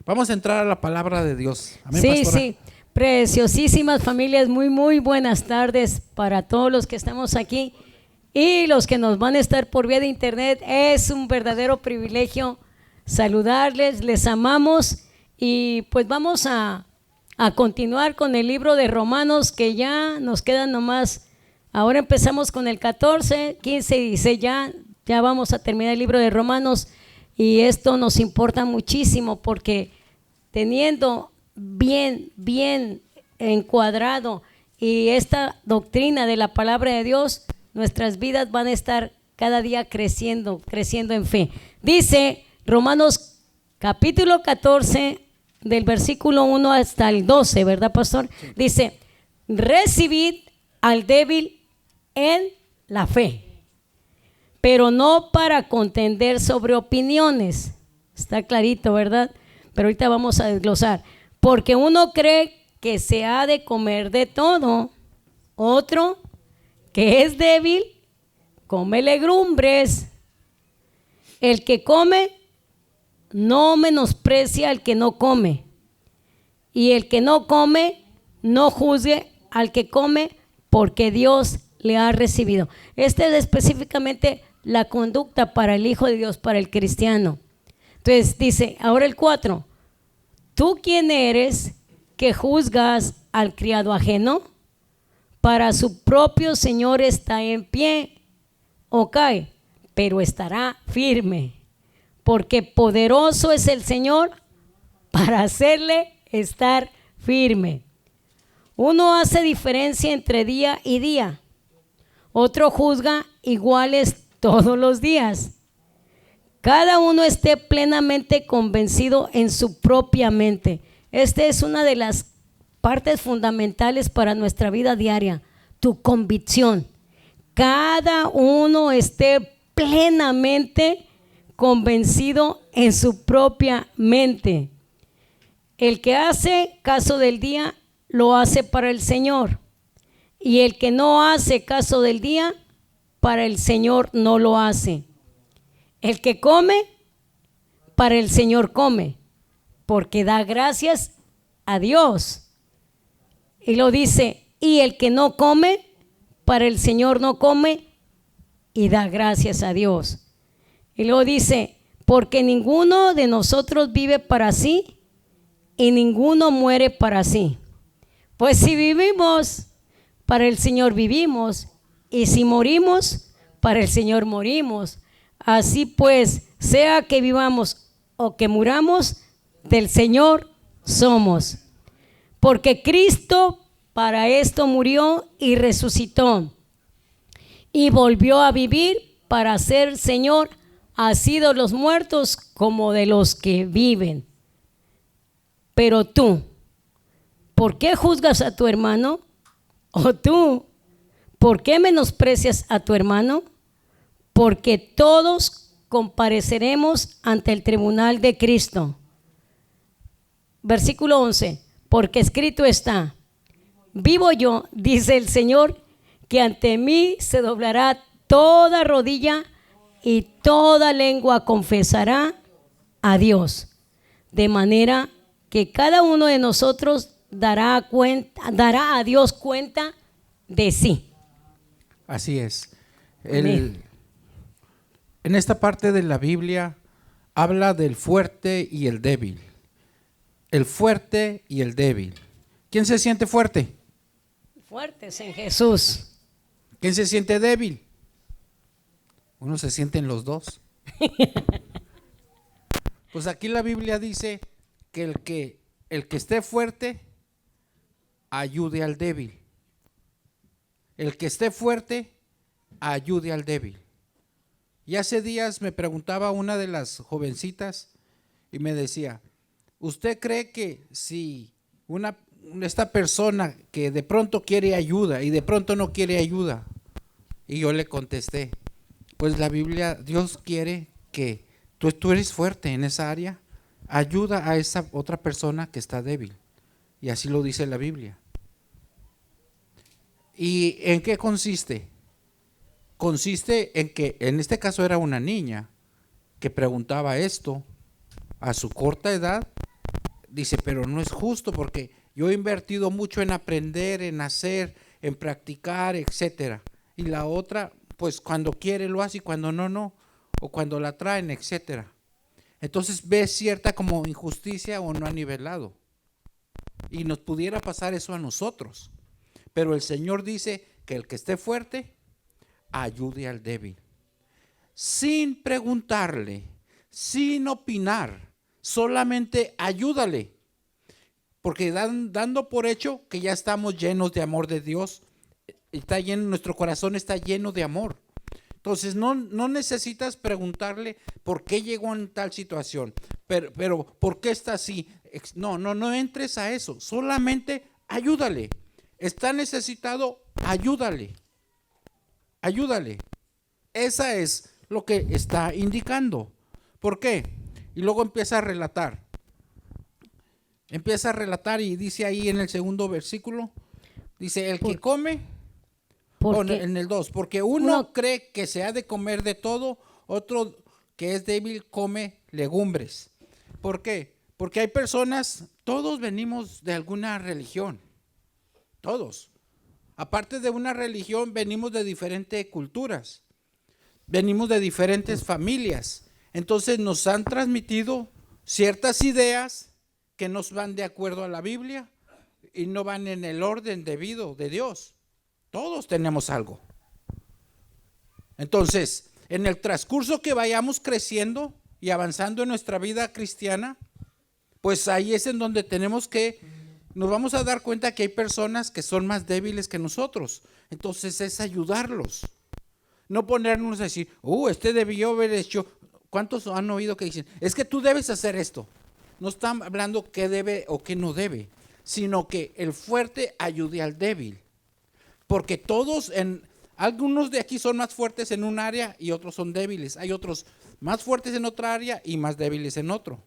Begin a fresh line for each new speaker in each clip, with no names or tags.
Vamos a entrar a la palabra de Dios. Amén,
Sí,
pastora.
sí, preciosísimas familias, muy buenas tardes para todos los que estamos aquí y los que nos van a estar por vía de internet. Es un verdadero privilegio saludarles, les amamos y pues vamos a continuar con el libro de Romanos, que ya nos quedan nomás. Ahora empezamos con el 14, 15 y 16, ya vamos a terminar el libro de Romanos, y esto nos importa muchísimo porque teniendo bien encuadrado y esta doctrina de la palabra de Dios, nuestras vidas van a estar cada día creciendo en fe. Dice Romanos capítulo 14 del versículo 1 hasta el 12, ¿verdad, pastor? Sí. Dice: recibid al débil en la fe, pero no para contender sobre opiniones. Está clarito, ¿verdad? Pero ahorita vamos a desglosar. Porque uno cree que se ha de comer de todo, otro que es débil come legumbres. El que come no menosprecia al que no come, y el que no come no juzgue al que come, porque Dios le ha recibido. Esta es específicamente la conducta para el Hijo de Dios, para el cristiano. Entonces dice, ahora el 4, ¿tú quién eres que juzgas al criado ajeno? Para su propio Señor está en pie o cae, pero estará firme, porque poderoso es el Señor para hacerle estar firme. Uno hace diferencia entre día y día, otro juzga iguales todos los días. Cada uno esté plenamente convencido en su propia mente. Esta es una de las partes fundamentales para nuestra vida diaria, tu convicción. Cada uno esté plenamente convencido en su propia mente. El que hace caso del día lo hace para el Señor, y el que no hace caso del día, para el Señor no lo hace. El que come, para el Señor come, porque da gracias a Dios. Y lo dice, y el que no come, para el Señor no come, y da gracias a Dios. Y luego dice, porque ninguno de nosotros vive para sí, y ninguno muere para sí. Pues si vivimos, para el Señor vivimos, y si morimos, para el Señor morimos. Así pues, sea que vivamos o que muramos, del Señor somos. Porque Cristo para esto murió y resucitó, y volvió a vivir para ser Señor así de los muertos como de los que viven. Pero tú, ¿por qué juzgas a tu hermano? ¿O tú, por qué menosprecias a tu hermano? Porque todos compareceremos ante el tribunal de Cristo. Versículo 11, porque escrito está, vivo yo, dice el Señor, que ante mí se doblará toda rodilla y toda lengua confesará a Dios. De manera que cada uno de nosotros dará a Dios cuenta de sí.
Así es. En esta parte de la Biblia habla del fuerte y el débil. El fuerte y el débil. ¿Quién se siente fuerte?
Fuertes en Jesús.
¿Quién se siente débil? Uno se siente en los dos. Pues aquí la Biblia dice que el que esté fuerte ayude al débil. El que esté fuerte ayude al débil. Y hace días me preguntaba una de las jovencitas y me decía, ¿usted cree que si esta persona que de pronto quiere ayuda y de pronto no quiere ayuda? Y yo le contesté, pues la Biblia, Dios quiere que tú eres fuerte en esa área, ayuda a esa otra persona que está débil. Y así lo dice la Biblia. ¿Y en qué consiste? Consiste en que, en este caso era una niña que preguntaba esto a su corta edad, dice, pero no es justo porque yo he invertido mucho en aprender, en hacer, en practicar, etcétera. Y la otra, pues cuando quiere lo hace y cuando no, no. O cuando la traen, etcétera. Entonces ve cierta como injusticia o no ha nivelado. Y nos pudiera pasar eso a nosotros. Pero el Señor dice que el que esté fuerte, ayude al débil. Sin preguntarle, sin opinar, solamente ayúdale. Porque dando por hecho que ya estamos llenos de amor de Dios, está lleno, nuestro corazón está lleno de amor. Entonces no necesitas preguntarle por qué llegó en tal situación, pero ¿por qué está así? No entres a eso, solamente ayúdale. Está necesitado, ayúdale. Esa es lo que está indicando. ¿Por qué? Y luego empieza a relatar. Y dice ahí en el segundo versículo, dice, el que come, en el 2, porque uno cree que se ha de comer de todo, otro que es débil come legumbres. ¿Por qué? Porque hay personas, todos venimos de alguna religión, todos. Aparte de una religión, venimos de diferentes culturas, venimos de diferentes familias. Entonces nos han transmitido ciertas ideas que no van de acuerdo a la Biblia y no van en el orden debido de Dios. Todos tenemos algo. Entonces, en el transcurso que vayamos creciendo y avanzando en nuestra vida cristiana, pues ahí es en donde nos vamos a dar cuenta que hay personas que son más débiles que nosotros. Entonces es ayudarlos. No ponernos a decir, este debió haber hecho. ¿Cuántos han oído que dicen, es que tú debes hacer esto? No están hablando qué debe o qué no debe, sino que el fuerte ayude al débil. Porque algunos de aquí son más fuertes en un área y otros son débiles. Hay otros más fuertes en otra área y más débiles en otro.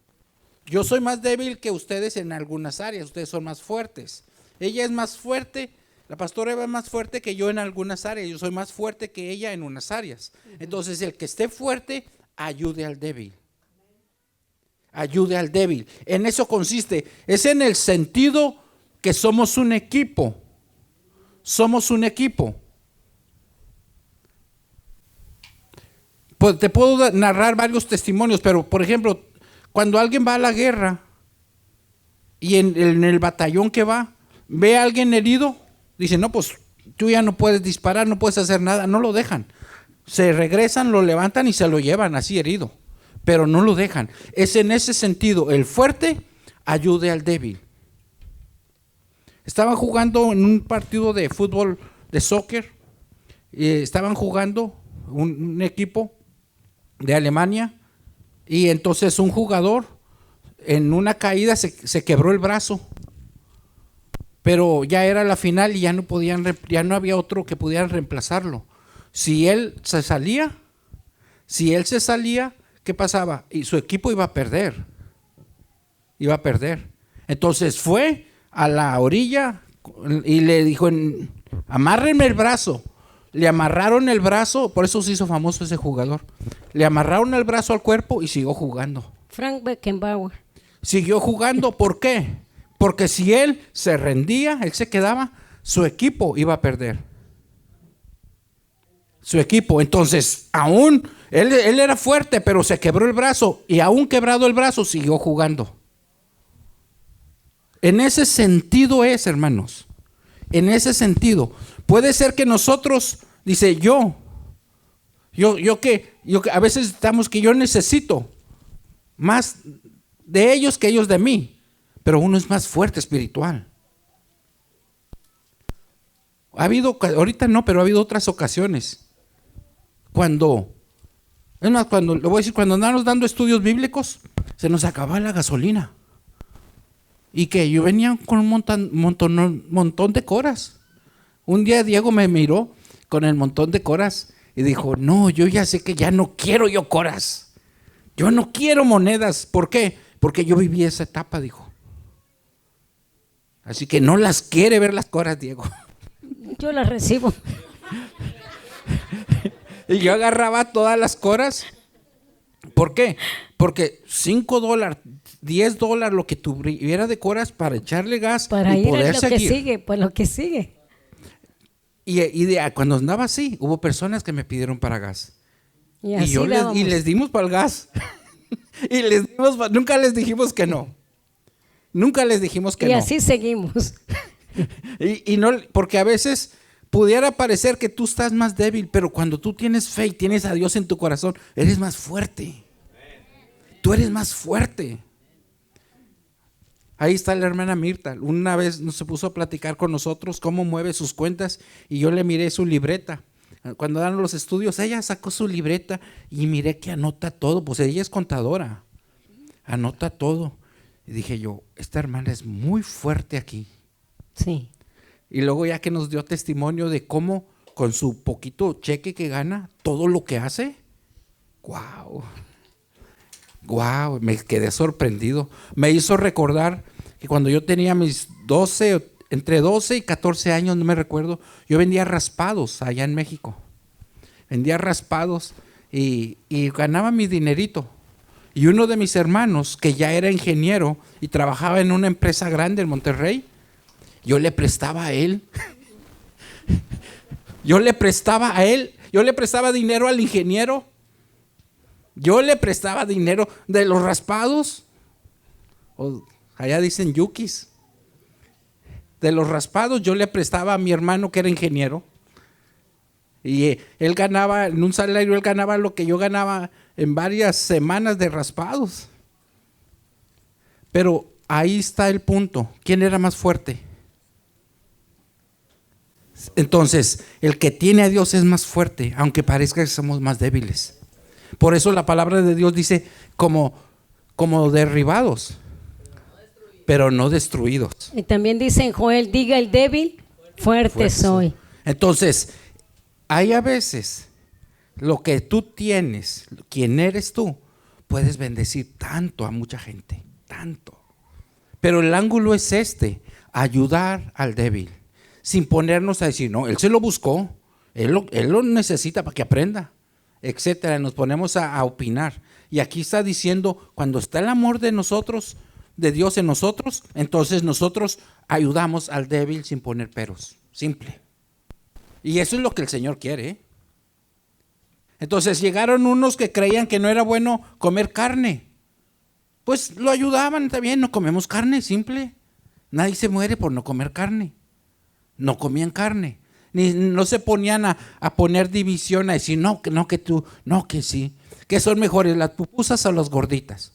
Yo soy más débil que ustedes en algunas áreas, ustedes son más fuertes. Ella es más fuerte, la pastora Eva es más fuerte que yo en algunas áreas, yo soy más fuerte que ella en unas áreas. Entonces el que esté fuerte, ayude al débil. Ayude al débil. En eso consiste, es en el sentido que somos un equipo. Somos un equipo. Pues te puedo narrar varios testimonios, pero por ejemplo, cuando alguien va a la guerra y en el batallón que va, ve a alguien herido, dice, no, pues tú ya no puedes disparar, no puedes hacer nada, no lo dejan. Se regresan, lo levantan y se lo llevan así herido, pero no lo dejan. Es en ese sentido, el fuerte ayude al débil. Estaban jugando en un partido de fútbol, de soccer, estaban jugando un equipo de Alemania y entonces un jugador en una caída se quebró el brazo, pero ya era la final y ya no había otro que pudiera reemplazarlo. Si él se salía, ¿qué pasaba? Y su equipo iba a perder. Entonces fue a la orilla y le dijo, amárrenme el brazo. Le amarraron el brazo, por eso se hizo famoso ese jugador. Le amarraron el brazo al cuerpo y siguió jugando.
Frank Beckenbauer.
Siguió jugando, ¿por qué? Porque si él se rendía, él se quedaba, su equipo iba a perder. Su equipo, entonces, aún, él era fuerte, pero se quebró el brazo y aún quebrado el brazo, siguió jugando. En ese sentido es, hermanos, en ese sentido. Puede ser que nosotros, dice yo que a veces estamos que yo necesito más de ellos que ellos de mí, pero uno es más fuerte espiritual. Ahorita no, pero ha habido otras ocasiones cuando andábamos dando estudios bíblicos, se nos acababa la gasolina. Y que yo venía con un montón de coras. Un día Diego me miró con el montón de coras y dijo, no, yo ya sé que ya no quiero yo coras. Yo no quiero monedas. ¿Por qué? Porque yo viví esa etapa, dijo. Así que no las quiere ver las coras, Diego.
Yo las recibo.
Y yo agarraba todas las coras ¿Por qué? Porque $5, $10, lo que tuviera de coras para echarle gas
Para
y
ir a
poder
lo que
seguir.
sigue, pues lo que sigue.
Cuando andaba así, hubo personas que me pidieron para gas.
Y
Y,
así
y les dimos para el gas. Nunca les dijimos que no. Nunca les dijimos que
y
no.
así seguimos.
Y no, porque a veces pudiera parecer que tú estás más débil, pero cuando tú tienes fe y tienes a Dios en tu corazón, eres más fuerte. Tú eres más fuerte. Ahí está la hermana Mirta. Una vez se puso a platicar con nosotros cómo mueve sus cuentas y yo le miré su libreta. Cuando dan los estudios, ella sacó su libreta y miré que anota todo. Pues ella es contadora. Anota todo. Y dije yo, esta hermana es muy fuerte aquí.
Sí.
Y luego ya que nos dio testimonio de cómo con su poquito cheque que gana, todo lo que hace. ¡Guau! ¡Guau! Me quedé sorprendido. Me hizo recordar que cuando yo tenía entre 12 y 14 años, no me recuerdo, yo vendía raspados allá en México. Vendía raspados y ganaba mi dinerito. Y uno de mis hermanos, que ya era ingeniero y trabajaba en una empresa grande en Monterrey, yo le prestaba a él. Yo le prestaba dinero al ingeniero. Yo le prestaba dinero de los raspados. Allá dicen yukis. De los raspados yo le prestaba a mi hermano que era ingeniero. Y él ganaba, en un salario él ganaba lo que yo ganaba en varias semanas de raspados. Pero ahí está el punto. ¿Quién era más fuerte? Entonces, el que tiene a Dios es más fuerte, aunque parezca que somos más débiles. Por eso la palabra de Dios dice como derribados, pero no destruidos.
Y también dice en Joel, diga el débil, fuerte soy.
Entonces, hay a veces lo que tú tienes, quien eres tú, puedes bendecir tanto a mucha gente, tanto. Pero el ángulo es ayudar al débil, sin ponernos a decir, no, él se lo buscó, él lo necesita para que aprenda, etcétera. Nos ponemos a opinar. Y aquí está diciendo, cuando está el amor de nosotros, de Dios en nosotros, entonces nosotros ayudamos al débil sin poner peros, simple. Y eso es lo que el Señor quiere, ¿eh? Entonces llegaron unos que creían que no era bueno comer carne. Pues lo ayudaban, está bien, no comemos carne, simple. Nadie se muere por no comer carne. No comían carne. No se ponían a poner división, a decir, no, que tú, no, que sí. ¿Qué son mejores, las pupusas o las gorditas?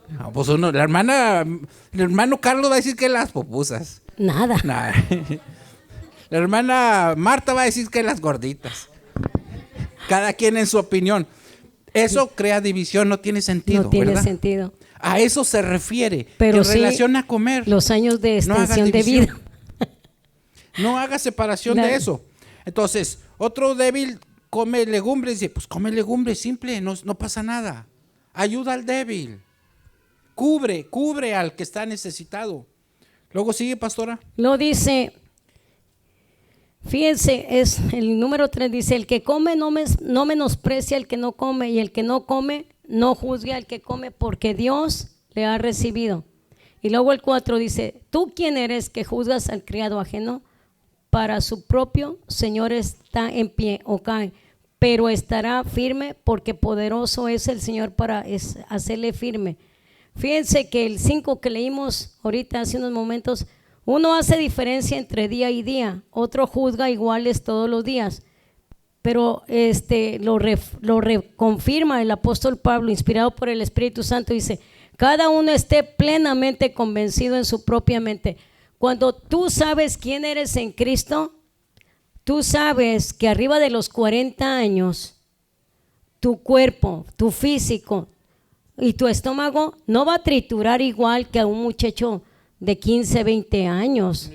No, pues el hermano Carlos va a decir que las pupusas.
Nada.
La hermana Marta va a decir que las gorditas. Cada quien en su opinión. Eso crea división, no tiene sentido.
No tiene
¿verdad?
sentido.
A eso se refiere.
Pero
en
sí,
relación a comer.
los años de
no hagas
extensión de
división.
vida.
No haga separación
Claro.
de eso. Entonces, otro débil come legumbres. Dice, pues come legumbres, simple, no pasa nada. Ayuda al débil. Cubre al que está necesitado. Luego sigue, pastora.
Lo dice, fíjense, es el número 3, dice, el que come no menosprecia al que no come, y el que no come no juzgue al que come, porque Dios le ha recibido. Y luego el 4 dice, ¿tú quién eres que juzgas al criado ajeno? Para su propio Señor está en pie o cae, pero estará firme, porque poderoso es el Señor para hacerle firme. Fíjense que el 5 que leímos ahorita hace unos momentos, uno hace diferencia entre día y día, otro juzga iguales todos los días, pero lo reconfirma el apóstol Pablo, inspirado por el Espíritu Santo, dice, cada uno esté plenamente convencido en su propia mente. Cuando tú sabes quién eres en Cristo, tú sabes que arriba de los 40 años, tu cuerpo, tu físico y tu estómago no va a triturar igual que a un muchacho de 15, 20 años.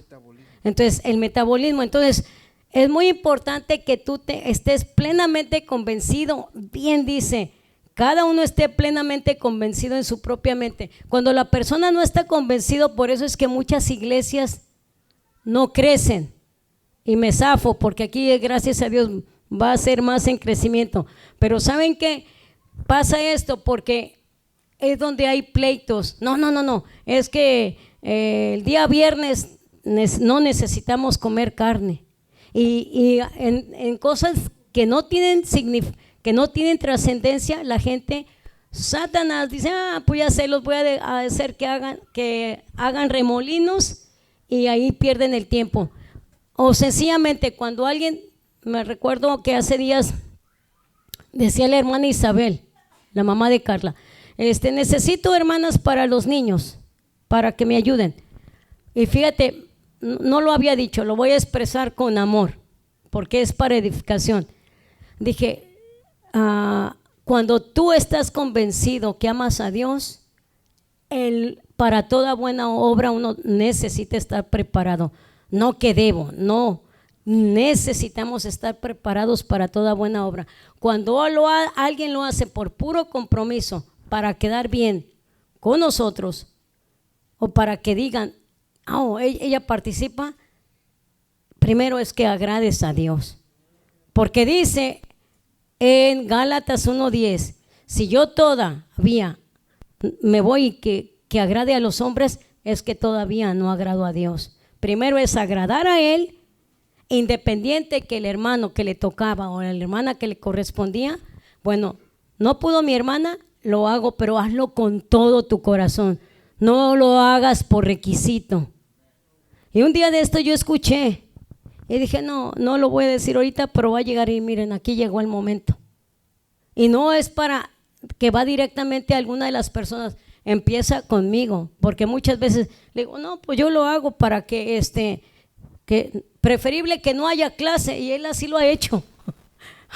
Entonces, el metabolismo. Entonces, es muy importante que tú estés plenamente convencido. Bien dice, cada uno esté plenamente convencido en su propia mente. Cuando la persona no está convencido, por eso es que muchas iglesias no crecen. Y me zafo, porque aquí, gracias a Dios, va a ser más en crecimiento. Pero ¿saben qué? pasa esto porque es donde hay pleitos. No. Es que el día viernes no necesitamos comer carne. Y en cosas que no tienen trascendencia, la gente, Satanás dice, pues ya se los voy a hacer que hagan remolinos y ahí pierden el tiempo. O sencillamente cuando alguien, me recuerdo que hace días decía la hermana Isabel, la mamá de Carla, necesito hermanas para los niños, para que me ayuden. Y fíjate, no lo había dicho, lo voy a expresar con amor, porque es para edificación. Dije, cuando tú estás convencido que amas a Dios, para toda buena obra uno necesita estar preparado. No que debo, no. Necesitamos estar preparados para toda buena obra. Cuando alguien lo hace por puro compromiso, para quedar bien con nosotros, o para que digan, ella participa, primero es que agrades a Dios. Porque dice en Gálatas 1:10, si yo todavía me voy y que agrade a los hombres, es que todavía no agrado a Dios. Primero es agradar a Él, independiente que el hermano que le tocaba o la hermana que le correspondía, bueno, no pudo mi hermana, lo hago, pero hazlo con todo tu corazón. No lo hagas por requisito. Y un día de esto yo escuché y dije, no lo voy a decir ahorita, pero va a llegar y miren, aquí llegó el momento. Y no es para que va directamente a alguna de las personas, empieza conmigo, porque muchas veces le digo, no, pues yo lo hago para que preferible que no haya clase, y él así lo ha hecho.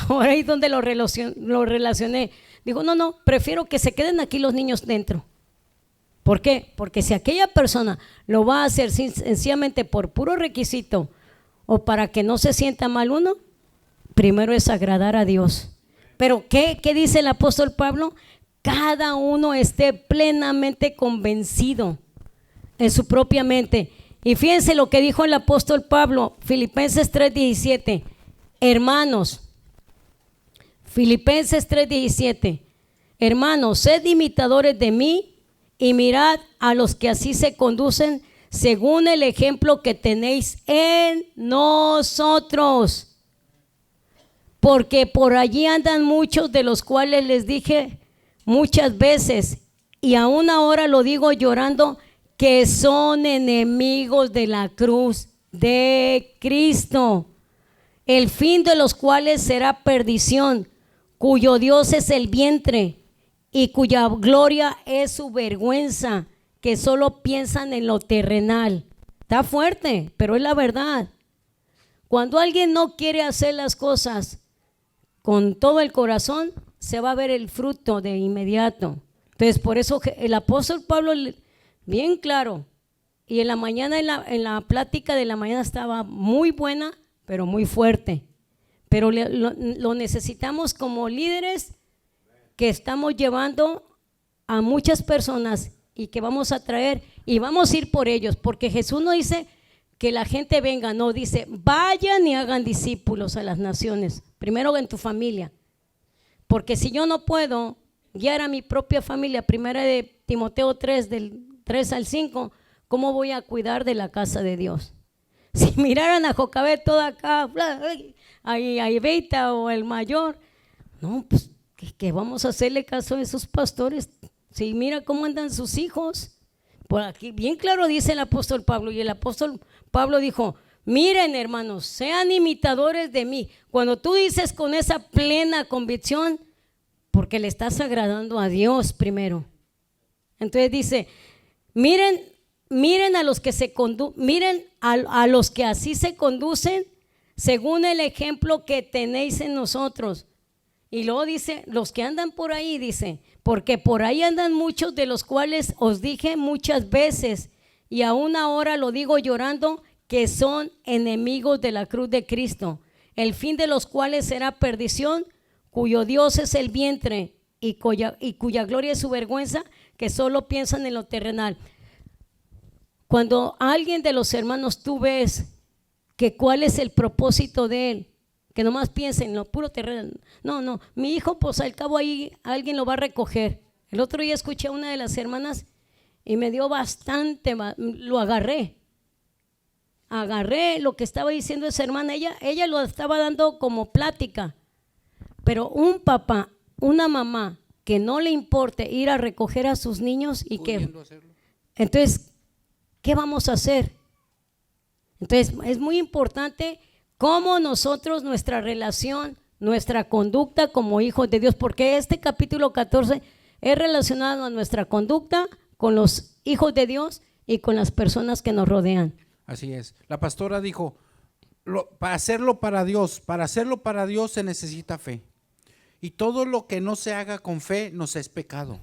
Ahora ahí donde lo relacioné. Digo, no, prefiero que se queden aquí los niños dentro. ¿Por qué? Porque si aquella persona lo va a hacer sencillamente por puro requisito o para que no se sienta mal uno, primero es agradar a Dios. Pero ¿qué dice el apóstol Pablo? Cada uno esté plenamente convencido en su propia mente. Y fíjense lo que dijo el apóstol Pablo, Filipenses 3:17. Hermanos, Filipenses 3:17. Hermanos, sed imitadores de mí y mirad a los que así se conducen según el ejemplo que tenéis en nosotros. Porque por allí andan muchos de los cuales les dije muchas veces, y aún ahora lo digo llorando, que son enemigos de la cruz de Cristo, el fin de los cuales será perdición, cuyo Dios es el vientre y cuya gloria es su vergüenza, que solo piensan en lo terrenal. Está fuerte, pero es la verdad. Cuando alguien no quiere hacer las cosas con todo el corazón, se va a ver el fruto de inmediato. Entonces, por eso el apóstol Pablo, bien claro, y en la mañana, en la plática de la mañana estaba muy buena, pero muy fuerte. Pero lo necesitamos como líderes que estamos llevando a muchas personas y que vamos a traer y vamos a ir por ellos, porque Jesús no dice que la gente venga, no, dice vayan y hagan discípulos a las naciones, primero en tu familia, porque si yo no puedo guiar a mi propia familia, primera de Timoteo 3, del 3 al 5, ¿cómo voy a cuidar de la casa de Dios? Si miraran a Jocabet toda acá, a Ibeita o el mayor, no, pues que vamos a hacerle caso a esos pastores. Si mira cómo andan sus hijos. Por aquí bien claro dice el apóstol Pablo, y el apóstol Pablo dijo, miren hermanos, sean imitadores de mí. Cuando tú dices con esa plena convicción, porque le estás agradando a Dios primero. Entonces dice, miren a los que miren a los que así se conducen según el ejemplo que tenéis en nosotros. Y luego dice, los que andan por ahí, dice, porque por ahí andan muchos de los cuales os dije muchas veces, y aún ahora lo digo llorando, que son enemigos de la cruz de Cristo, el fin de los cuales será perdición, cuyo Dios es el vientre y cuya gloria es su vergüenza, que solo piensan en lo terrenal. Cuando alguien de los hermanos tú ves que cuál es el propósito de él, que nomás piense en lo puro terreno. No, no, mi hijo pues al cabo ahí alguien lo va a recoger. El otro día escuché a una de las hermanas y me dio bastante, lo agarré lo que estaba diciendo esa hermana, ella lo estaba dando como plática, pero un papá, una mamá que no le importe ir a recoger a sus niños y que, entonces, ¿qué vamos a hacer? Entonces es muy importante cómo nosotros, nuestra relación, nuestra conducta como hijos de Dios, porque este capítulo 14 es relacionado a nuestra conducta con los hijos de Dios y con las personas que nos rodean.
Así es. La pastora dijo, para hacerlo para Dios se necesita fe. Y todo lo que no se haga con fe nos es pecado.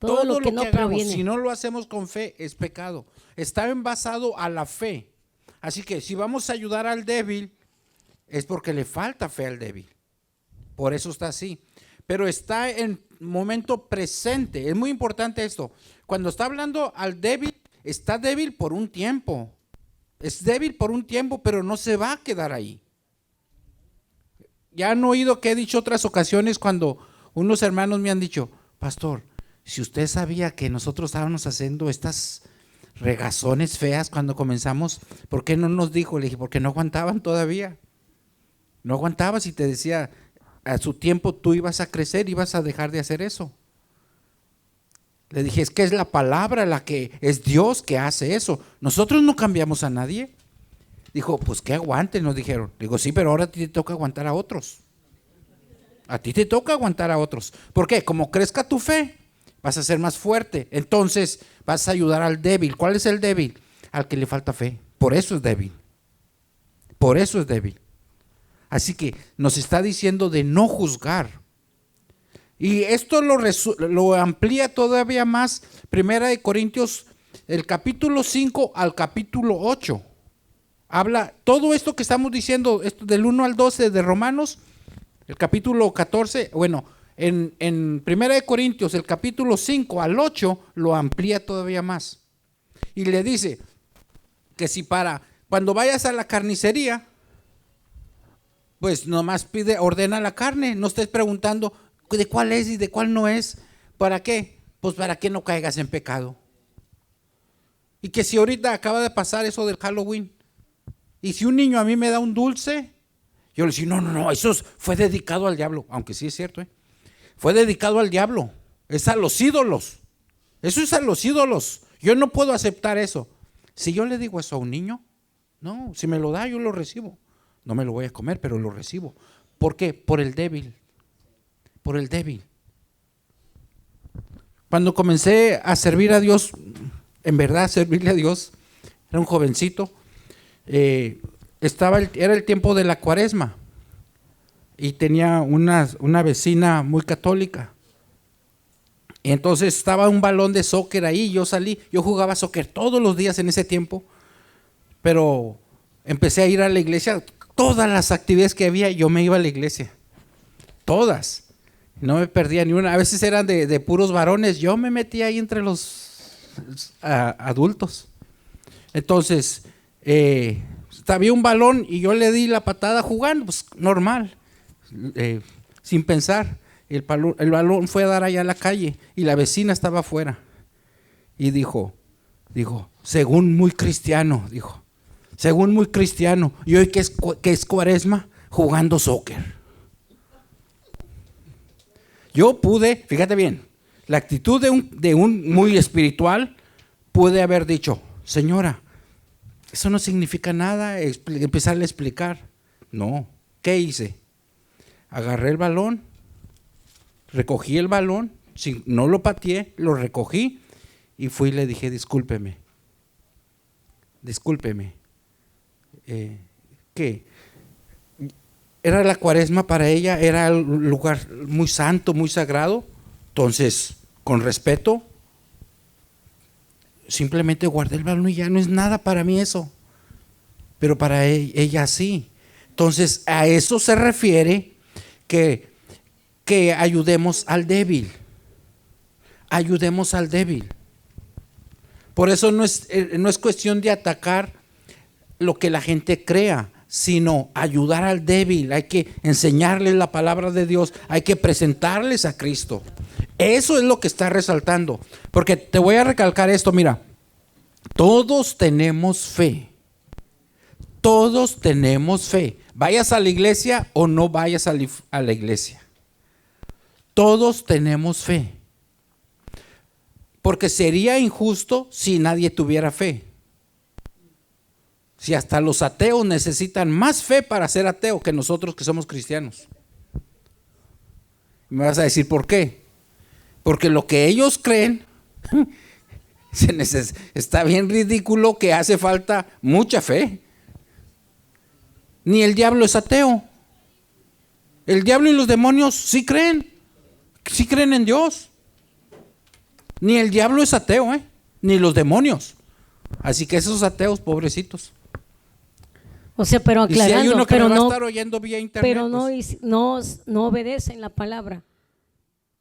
Todo lo que no hagamos, si no lo hacemos con fe, es pecado. Está envasado a la fe. Así que si vamos a ayudar al débil, es porque le falta fe al débil. Por eso está así. Pero está en momento presente. Es muy importante esto. Cuando está hablando al débil, está débil por un tiempo. Es débil por un tiempo, pero no se va a quedar ahí. Ya han oído que he dicho otras ocasiones cuando unos hermanos me han dicho, pastor, si usted sabía que nosotros estábamos haciendo estas regazones feas cuando comenzamos, ¿por qué no nos dijo? Le dije, porque no aguantaban todavía. No aguantabas y te decía, a su tiempo tú ibas a crecer, ibas a dejar de hacer eso. Le dije, es que es la palabra la que es Dios que hace eso. Nosotros no cambiamos a nadie. Dijo, pues que aguanten, nos dijeron. Digo, sí, pero ahora a ti te toca aguantar a otros. A ti te toca aguantar a otros. ¿Por qué? Como crezca tu fe, vas a ser más fuerte. Entonces vas a ayudar al débil. ¿Cuál es el débil? Al que le falta fe. Por eso es débil. Por eso es débil. Así que nos está diciendo de no juzgar. Y esto lo amplía todavía más, 1 Corintios, el capítulo 5 al capítulo 8. Habla todo esto que estamos diciendo, esto del 1 al 12 de Romanos, el capítulo 14, bueno, en 1 Corintios, el capítulo 5 al 8, lo amplía todavía más. Y le dice que si cuando vayas a la carnicería, pues nomás ordena la carne, no estés preguntando de cuál es y de cuál no es. ¿Para qué? Pues para que no caigas en pecado. Y que si ahorita acaba de pasar eso del Halloween, y si un niño a mí me da un dulce, yo le digo, no, eso fue dedicado al diablo, aunque sí es cierto, fue dedicado al diablo, es a los ídolos, eso es a los ídolos, yo no puedo aceptar eso. Si yo le digo eso a un niño, no, si me lo da yo lo recibo, no me lo voy a comer, pero lo recibo. ¿Por qué? Por el débil. Por el débil. Cuando comencé a servir a Dios, en verdad servirle a Dios, era un jovencito, era el tiempo de la Cuaresma y tenía una vecina muy católica. Y entonces estaba un balón de soccer ahí, yo jugaba soccer todos los días en ese tiempo, pero empecé a ir a la iglesia, todas las actividades que había, yo me iba a la iglesia, todas. No me perdía ni una. A veces eran de puros varones. Yo me metía ahí entre los adultos. Entonces, había un balón y yo le di la patada jugando, pues normal, sin pensar. El balón fue a dar allá a la calle y la vecina estaba afuera. Y dijo, según muy cristiano, y hoy que es Cuaresma, jugando soccer. Yo pude, fíjate bien, la actitud de un muy espiritual, pude haber dicho, señora, eso no significa nada, empezarle a explicar. No, ¿qué hice? Agarré el balón, recogí el balón, no lo pateé, lo recogí y fui y le dije, discúlpeme. ¿Qué? Era la Cuaresma para ella, era un lugar muy santo, muy sagrado. Entonces, con respeto, simplemente guardé el balón y ya no es nada para mí eso. Pero para ella sí. Entonces, a eso se refiere que ayudemos al débil. Ayudemos al débil. Por eso no es cuestión de atacar lo que la gente crea. sino ayudar al débil. Hay que enseñarles la palabra de Dios, hay que presentarles a Cristo. Eso es lo que está resaltando. Porque te voy a recalcar esto, mira, todos tenemos fe. Todos tenemos fe. Vayas a la iglesia o no vayas a la iglesia. Todos tenemos fe. Porque sería injusto si nadie tuviera fe. Si hasta los ateos necesitan más fe para ser ateo que nosotros que somos cristianos. Me vas a decir ¿por qué? Porque lo que ellos creen está bien ridículo, que hace falta mucha fe. Ni el diablo es ateo. El diablo y los demonios sí creen en Dios. Ni el diablo es ateo, ni los demonios. Así que esos ateos, pobrecitos.
O sea, pero aclarando,
y si hay uno que
pero
me va
no,
a estar oyendo vía internet,
pero no,
pues,
no obedecen la palabra.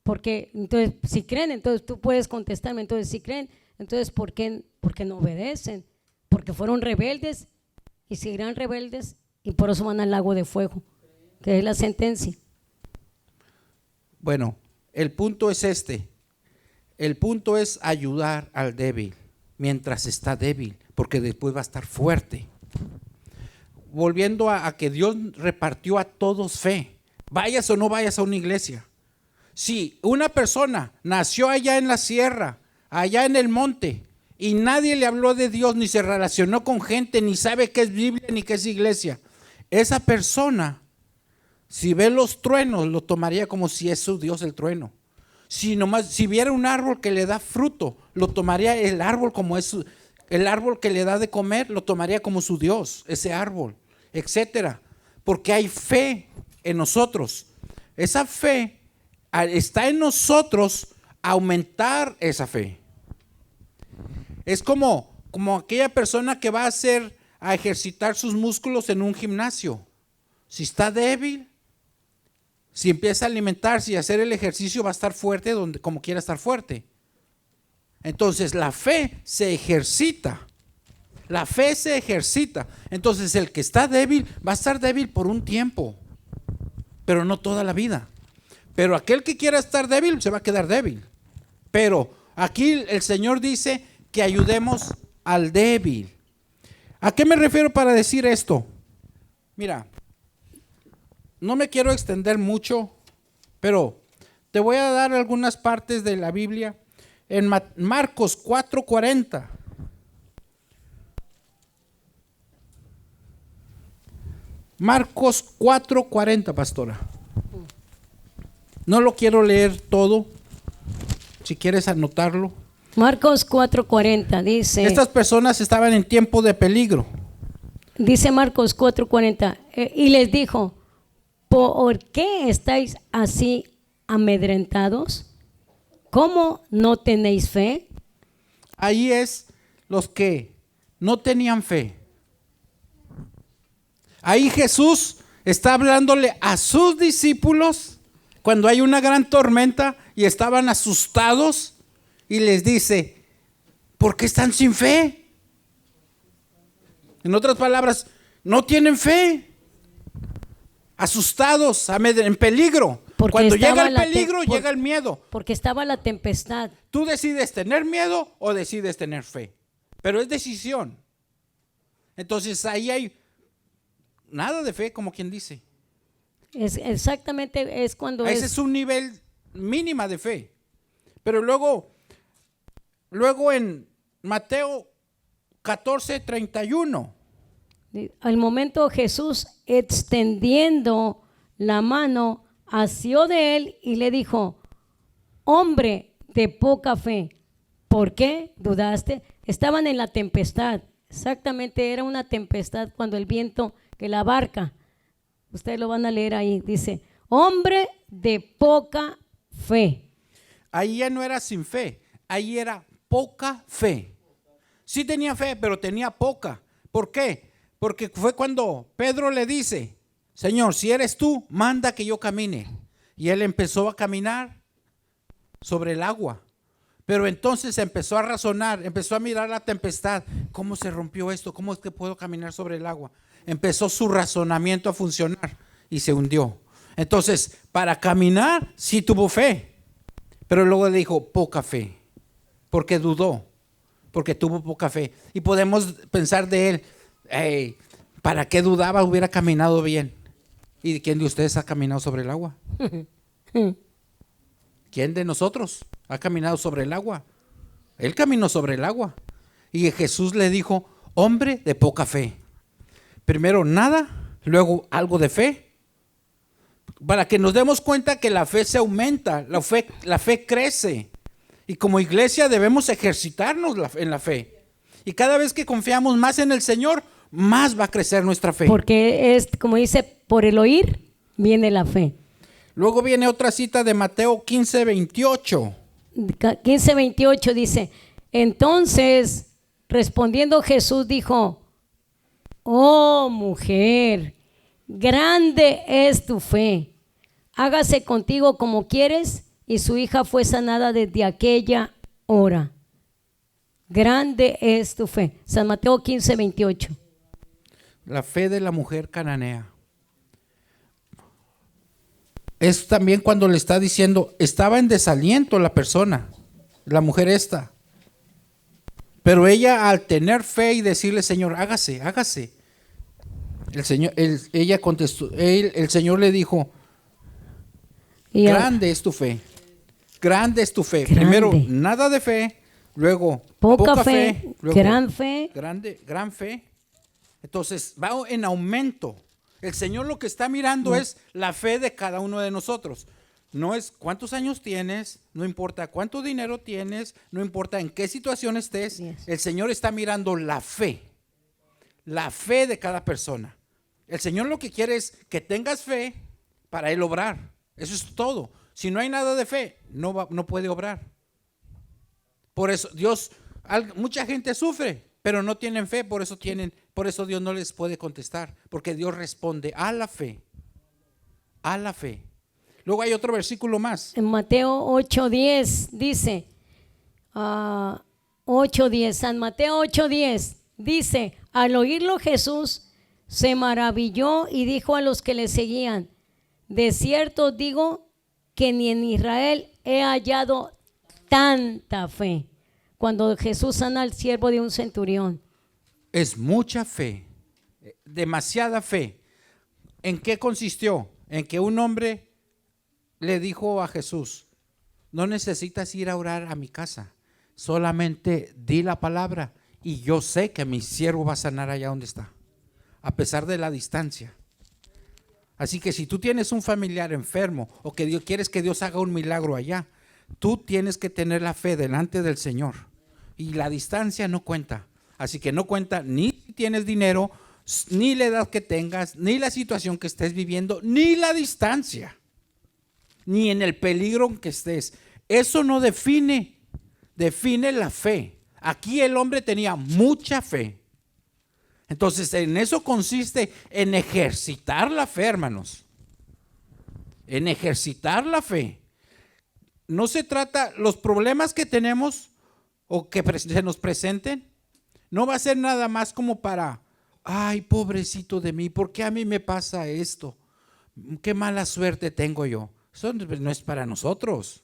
Porque entonces, si creen, entonces tú puedes contestarme. Entonces, si creen, entonces ¿por qué no obedecen? Porque fueron rebeldes y seguirán rebeldes y por eso van al lago de fuego, que es la sentencia.
bueno, el punto es este. El punto es ayudar al débil mientras está débil, porque después va a estar fuerte. Volviendo a que Dios repartió a todos fe, vayas o no vayas a una iglesia. Si una persona nació allá en la sierra, allá en el monte, y nadie le habló de Dios, ni se relacionó con gente, ni sabe qué es Biblia, ni qué es iglesia, esa persona, si ve los truenos, lo tomaría como si es su Dios el trueno. Si viera un árbol que le da fruto, lo tomaría el árbol como es el árbol que le da de comer, lo tomaría como su Dios, ese árbol, etcétera. Porque hay fe en nosotros. Esa fe está en nosotros, aumentar esa fe. Es como aquella persona que va a ejercitar sus músculos en un gimnasio. Si está débil, si empieza a alimentarse y a hacer el ejercicio, va a estar fuerte como quiera estar fuerte. Entonces la fe se ejercita. La fe se ejercita. Entonces el que está débil va a estar débil por un tiempo, pero no toda la vida. Pero aquel que quiera estar débil se va a quedar débil. Pero aquí el Señor dice que ayudemos al débil. ¿A qué me refiero para decir esto? Mira, no me quiero extender mucho, pero te voy a dar algunas partes de la Biblia. En Marcos 4:40. Marcos 4:40, pastora. No lo quiero leer todo. Si quieres anotarlo.
Marcos 4:40 dice.
Estas personas estaban en tiempo de peligro.
Dice Marcos 4:40, y les dijo: ¿por qué estáis así amedrentados? ¿Cómo no tenéis fe?
Ahí es los que no tenían fe. Ahí Jesús está hablándole a sus discípulos cuando hay una gran tormenta y estaban asustados, y les dice: ¿por qué están sin fe? En otras palabras, no tienen fe. Asustados, en peligro.
Porque
cuando llega el
la
peligro, llega el miedo.
Porque estaba la tempestad.
Tú decides tener miedo o decides tener fe, pero es decisión. Entonces ahí hay nada de fe, como quien dice.
Exactamente, es cuando
Ese es un nivel mínima de fe. Pero luego en Mateo 14:31.
Al momento Jesús, extendiendo la mano, asió de él y le dijo: hombre de poca fe, ¿por qué dudaste? Estaban en la tempestad. Exactamente, era una tempestad cuando el viento, que la barca, ustedes lo van a leer ahí, dice: hombre de poca fe.
Ahí ya no era sin fe, ahí era poca fe. Sí tenía fe, pero tenía poca. ¿Por qué? Porque fue cuando Pedro le dice: Señor, si eres tú, manda que yo camine. Y él empezó a caminar sobre el agua. Pero entonces empezó a razonar, empezó a mirar la tempestad. ¿Cómo se rompió esto? ¿Cómo es que puedo caminar sobre el agua? Empezó su razonamiento a funcionar y se hundió. Entonces, para caminar sí tuvo fe, pero luego le dijo poca fe, porque dudó, porque tuvo poca fe. Y podemos pensar de él, hey, ¿para qué dudaba? Hubiera caminado bien. ¿Y quién de ustedes ha caminado sobre el agua? ¿Quién de nosotros ha caminado sobre el agua? Él caminó sobre el agua. Y Jesús le dijo, hombre de poca fe. Primero nada, luego algo de fe. Para que nos demos cuenta que la fe se aumenta, la fe crece. Y como iglesia debemos ejercitarnos en la fe. Y cada vez que confiamos más en el Señor, más va a crecer nuestra fe.
Porque es, como dice, por el oír viene la fe.
Luego viene otra cita de Mateo 15:28.
15:28 dice, entonces respondiendo Jesús dijo, oh mujer, grande es tu fe, hágase contigo como quieres, y su hija fue sanada desde aquella hora. Grande es tu fe. San Mateo 15:28.
La fe de la mujer cananea. Es también cuando le está diciendo, estaba en desaliento la persona, la mujer esta. Pero ella al tener fe y decirle, Señor, hágase, hágase. Ella contestó, el Señor le dijo, grande es tu fe. Grande es tu fe.
Grande.
Primero, nada de fe. Luego,
poca fe.
Luego,
gran fe.
Gran fe. Entonces, va en aumento. El Señor lo que está mirando es la fe de cada uno de nosotros. No es cuántos años tienes, no importa cuánto dinero tienes, no importa en qué situación estés.
Yes.
El Señor está mirando la fe de cada persona. El Señor lo que quiere es que tengas fe para Él obrar. Eso es todo. Si no hay nada de fe, no puede obrar. Por eso mucha gente sufre, pero no tienen fe, por eso Dios no les puede contestar, porque Dios responde a la fe. A la fe. Luego hay otro versículo más.
En Mateo 8:10 dice, 8:10, San Mateo 8:10 dice, al oírlo Jesús se maravilló y dijo a los que le seguían, de cierto digo que ni en Israel he hallado tanta fe. Cuando Jesús sana al siervo de un centurión.
Es mucha fe, demasiada fe. ¿En qué consistió? En que un hombre le dijo a Jesús, no necesitas ir a orar a mi casa, solamente di la palabra y yo sé que mi siervo va a sanar allá donde está, a pesar de la distancia. Así que si tú tienes un familiar enfermo o que quieres que Dios haga un milagro allá, tú tienes que tener la fe delante del Señor. Y la distancia no cuenta. Así que no cuenta ni si tienes dinero, ni la edad que tengas, ni la situación que estés viviendo, ni la distancia, ni en el peligro en que estés. Eso no define la fe. Aquí el hombre tenía mucha fe. Entonces en eso consiste en ejercitar la fe, hermanos. En ejercitar la fe. No se trata, los problemas que tenemos o que se nos presenten, no va a ser nada más como para, ay, pobrecito de mí, ¿por qué a mí me pasa esto? Qué mala suerte tengo yo. Eso no es para nosotros.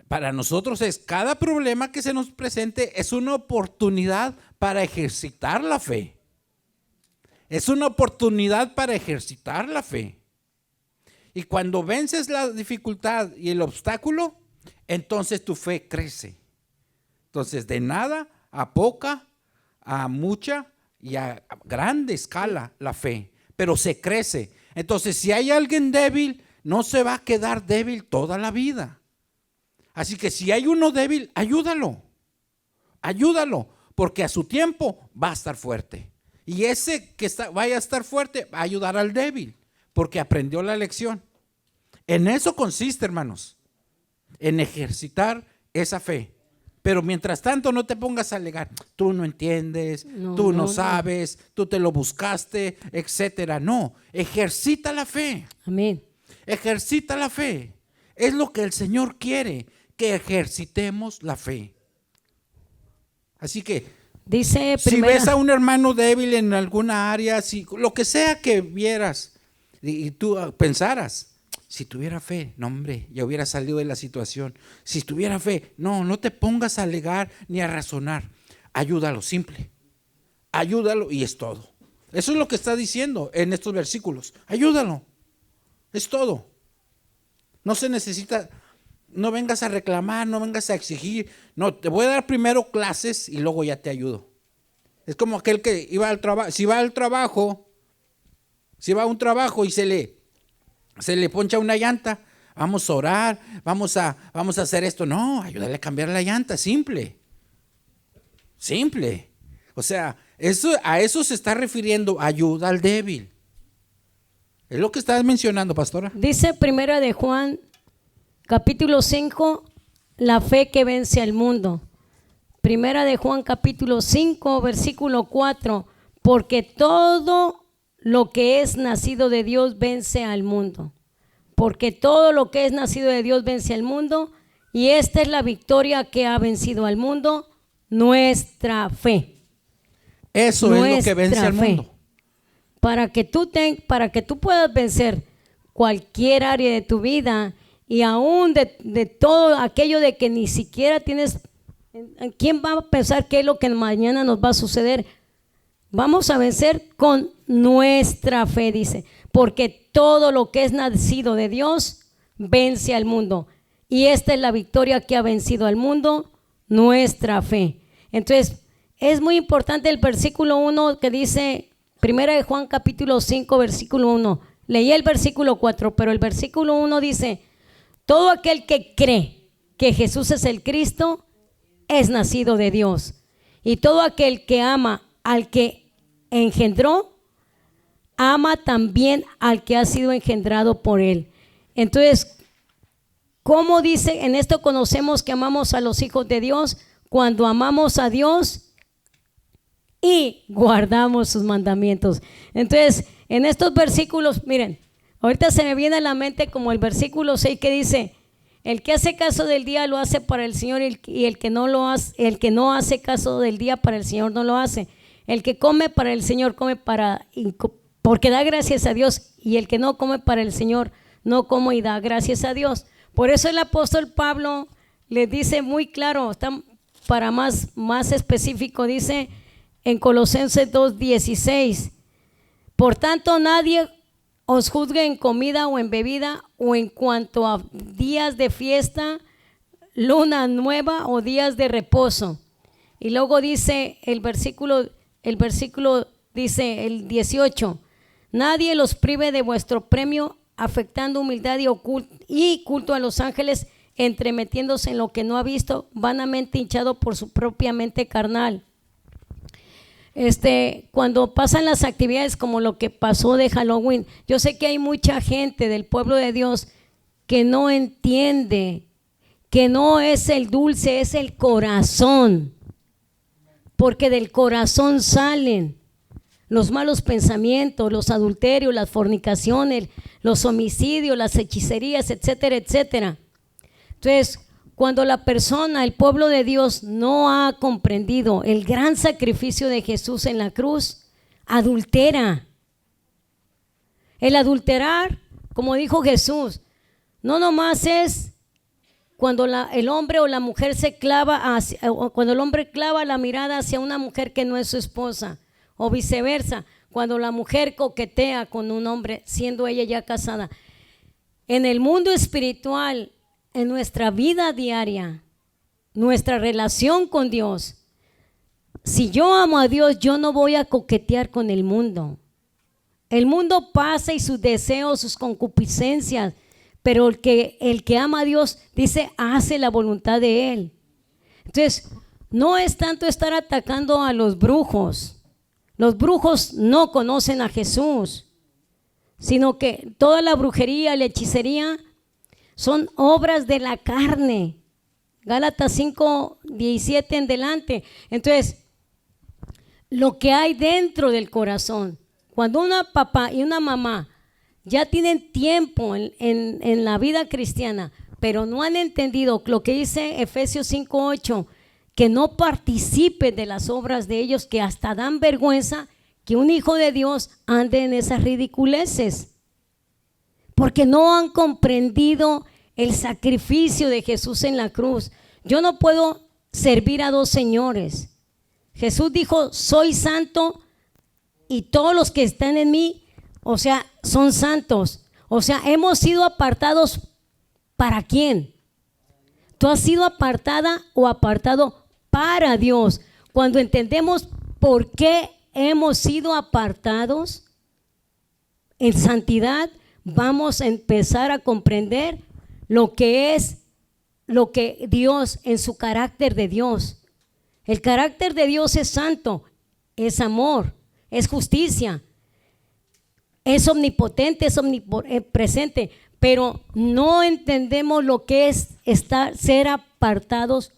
Para nosotros es cada problema que se nos presente es una oportunidad para ejercitar la fe. Es una oportunidad para ejercitar la fe. Y cuando vences la dificultad y el obstáculo, entonces tu fe crece. Entonces de nada a poca, a mucha y a grande escala la fe, pero se crece. Entonces si hay alguien débil, no se va a quedar débil toda la vida. Así que si hay uno débil, ayúdalo, porque a su tiempo va a estar fuerte. Y ese que vaya a estar fuerte va a ayudar al débil, porque aprendió la lección. En eso consiste, hermanos, en ejercitar esa fe. Pero mientras tanto no te pongas a alegar, tú no entiendes, tú no sabes, tú te lo buscaste, etcétera. No, ejercita la fe.
Amén.
Ejercita la fe. Es lo que el Señor quiere, que ejercitemos la fe. Así que,
Dice
si
primera,
ves a un hermano débil en alguna área, si lo que sea que vieras y tú pensaras, si tuviera fe, no hombre, ya hubiera salido de la situación. Si tuviera fe, no te pongas a alegar ni a razonar. Ayúdalo, simple. Ayúdalo y es todo. Eso es lo que está diciendo en estos versículos. Ayúdalo, es todo. No se necesita, no vengas a reclamar, no vengas a exigir. No, te voy a dar primero clases y luego ya te ayudo. Es como aquel que iba al trabajo, si va a un trabajo y se le poncha una llanta, vamos a orar, vamos a hacer esto. No, ayúdale a cambiar la llanta, simple. O sea, a eso se está refiriendo, ayuda al débil. Es lo que estás mencionando, pastora.
dice primera de Juan, capítulo 5, la fe que vence al mundo. Primera de Juan, capítulo 5, versículo 4, porque todo lo que es nacido de Dios vence al mundo. Porque todo lo que es nacido de Dios vence al mundo, y esta es la victoria que ha vencido al mundo, nuestra fe.
Eso es lo que vence al mundo.
Para que tú puedas vencer cualquier área de tu vida y aún de todo aquello de que ni siquiera tienes, ¿quién va a pensar qué es lo que mañana nos va a suceder? Vamos a vencer con nuestra fe, dice, porque todo lo que es nacido de Dios vence al mundo. Y esta es la victoria que ha vencido al mundo, nuestra fe. Entonces, es muy importante el versículo 1 que dice, primera de Juan capítulo 5, versículo 1. Leí el versículo 4, pero el versículo 1 dice, todo aquel que cree que Jesús es el Cristo es nacido de Dios. Y todo aquel que ama al que engendró, ama también al que ha sido engendrado por él. Entonces, ¿cómo dice? En esto conocemos que amamos a los hijos de Dios cuando amamos a Dios y guardamos sus mandamientos. Entonces, en estos versículos, miren, ahorita se me viene a la mente como el versículo 6 que dice, el que hace caso del día lo hace para el Señor y el que no hace caso del día para el Señor no lo hace. El que come para el Señor come porque da gracias a Dios, y el que no come para el Señor no come y da gracias a Dios. Por eso el apóstol Pablo le dice muy claro, para más específico, dice en Colosenses 2:16, por tanto nadie os juzgue en comida o en bebida o en cuanto a días de fiesta, luna nueva o días de reposo. Y luego dice el versículo dice el 18, nadie los prive de vuestro premio, afectando humildad y culto a los ángeles, entremetiéndose en lo que no ha visto, vanamente hinchado por su propia mente carnal. Cuando pasan las actividades como lo que pasó de Halloween, yo sé que hay mucha gente del pueblo de Dios que no entiende que no es el dulce, es el corazón, porque del corazón salen los malos pensamientos, los adulterios, las fornicaciones, los homicidios, las hechicerías, etcétera, etcétera. Entonces, cuando la persona, el pueblo de Dios, no ha comprendido el gran sacrificio de Jesús en la cruz, adultera. El adulterar, como dijo Jesús, no nomás es cuando el hombre o la mujer cuando el hombre clava la mirada hacia una mujer que no es su esposa, o viceversa, cuando la mujer coquetea con un hombre siendo ella ya casada. En el mundo espiritual, en nuestra vida diaria, nuestra relación con Dios, si yo amo a Dios, yo no voy a coquetear con el mundo. El mundo pasa y sus deseos, sus concupiscencias, pero el que ama a Dios, dice, hace la voluntad de Él. Entonces, no es tanto estar atacando a los brujos. Los brujos no conocen a Jesús, sino que toda la brujería, la hechicería, son obras de la carne. Gálatas 5:17 en delante. Entonces, lo que hay dentro del corazón, cuando una papá y una mamá ya tienen tiempo en la vida cristiana, pero no han entendido lo que dice Efesios 5:8, que no participen de las obras de ellos, que hasta dan vergüenza que un hijo de Dios ande en esas ridiculeces, porque no han comprendido el sacrificio de Jesús en la cruz. Yo no puedo servir a dos señores. Jesús dijo, soy santo y todos los que están en mí, o sea, son santos. O sea, hemos sido apartados. ¿Para quién? Tú has sido apartada o apartado para Dios. Cuando entendemos por qué hemos sido apartados en santidad, vamos a empezar a comprender lo que es lo que Dios, en su carácter de Dios. El carácter de Dios es santo, es amor, es justicia, es omnipotente, es omnipresente, pero no entendemos lo que es ser apartados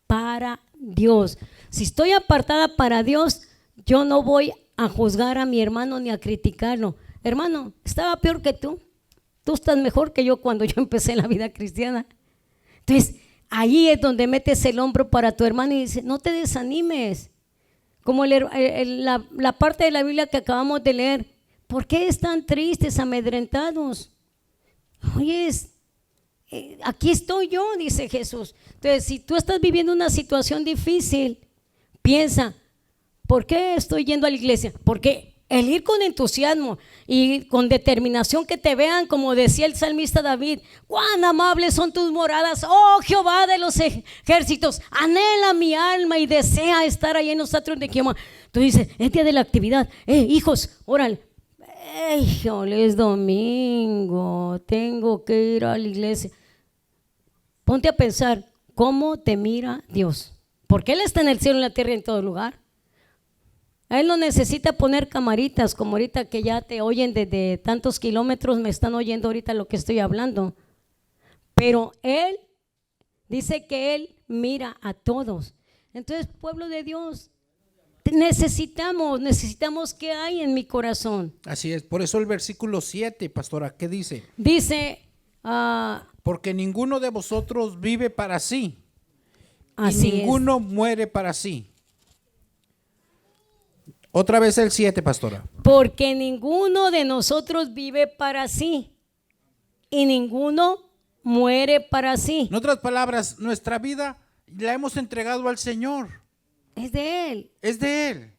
para Dios. Si estoy apartada para Dios, yo no voy a juzgar a mi hermano ni a criticarlo. Hermano, estaba peor que tú. Tú estás mejor que yo cuando yo empecé la vida cristiana. Entonces, ahí es donde metes el hombro para tu hermano y dices, no te desanimes. Como la parte de la Biblia que acabamos de leer. ¿Por qué están tristes, amedrentados? Oye, aquí estoy yo, dice Jesús. Entonces, si tú estás viviendo una situación difícil, piensa, ¿por qué estoy yendo a la iglesia? Porque el ir con entusiasmo y con determinación, que te vean, como decía el salmista David, cuán amables son tus moradas, oh Jehová de los ejércitos, anhela mi alma y desea estar ahí en los atrios de Jehová. Tú dices, es día de la actividad, hijos, órale, híjole, es domingo, tengo que ir a la iglesia. Ponte a pensar, ¿cómo te mira Dios? Porque Él está en el cielo, en la tierra y en todo lugar. Él no necesita poner camaritas como ahorita que ya te oyen desde tantos kilómetros, me están oyendo ahorita lo que estoy hablando. Pero Él dice que Él mira a todos. Entonces, pueblo de Dios, necesitamos que hay en mi corazón.
Así es, por eso el versículo 7, pastora, ¿qué dice?
Dice,
porque ninguno de vosotros vive para sí,
así
y ninguno muere para sí. Otra vez el 7, pastora.
Porque ninguno de nosotros vive para sí y ninguno muere para sí.
En otras palabras, nuestra vida la hemos entregado al Señor.
Es de Él.
Es de Él.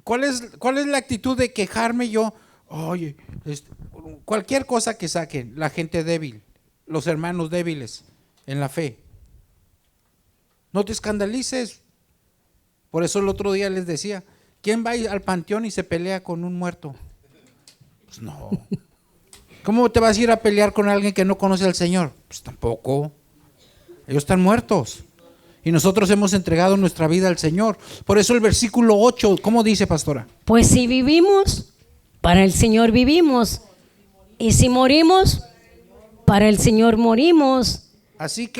¿Cuál es la actitud de quejarme yo? Oye, cualquier cosa que saquen, la gente débil, los hermanos débiles en la fe. No te escandalices. Por eso el otro día les decía, ¿quién va a ir al panteón y se pelea con un muerto? Pues no. ¿Cómo te vas a ir a pelear con alguien que no conoce al Señor? Pues tampoco. Ellos están muertos. Y nosotros hemos entregado nuestra vida al Señor. Por eso el versículo 8, ¿cómo dice, pastora?
Pues si vivimos, para el Señor vivimos. Y si morimos, para el Señor morimos. Así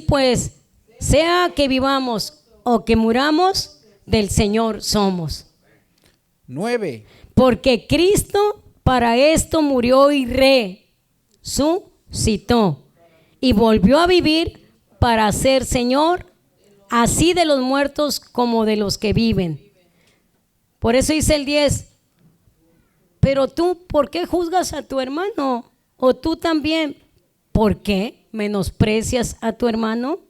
pues, sea que vivamos o que muramos, del Señor somos.
9.
Porque Cristo para esto murió y resucitó y volvió a vivir para ser Señor, así de los muertos como de los que viven. Por eso dice el 10, pero tú, ¿por qué juzgas a tu hermano? O tú también, ¿por qué menosprecias a tu hermano?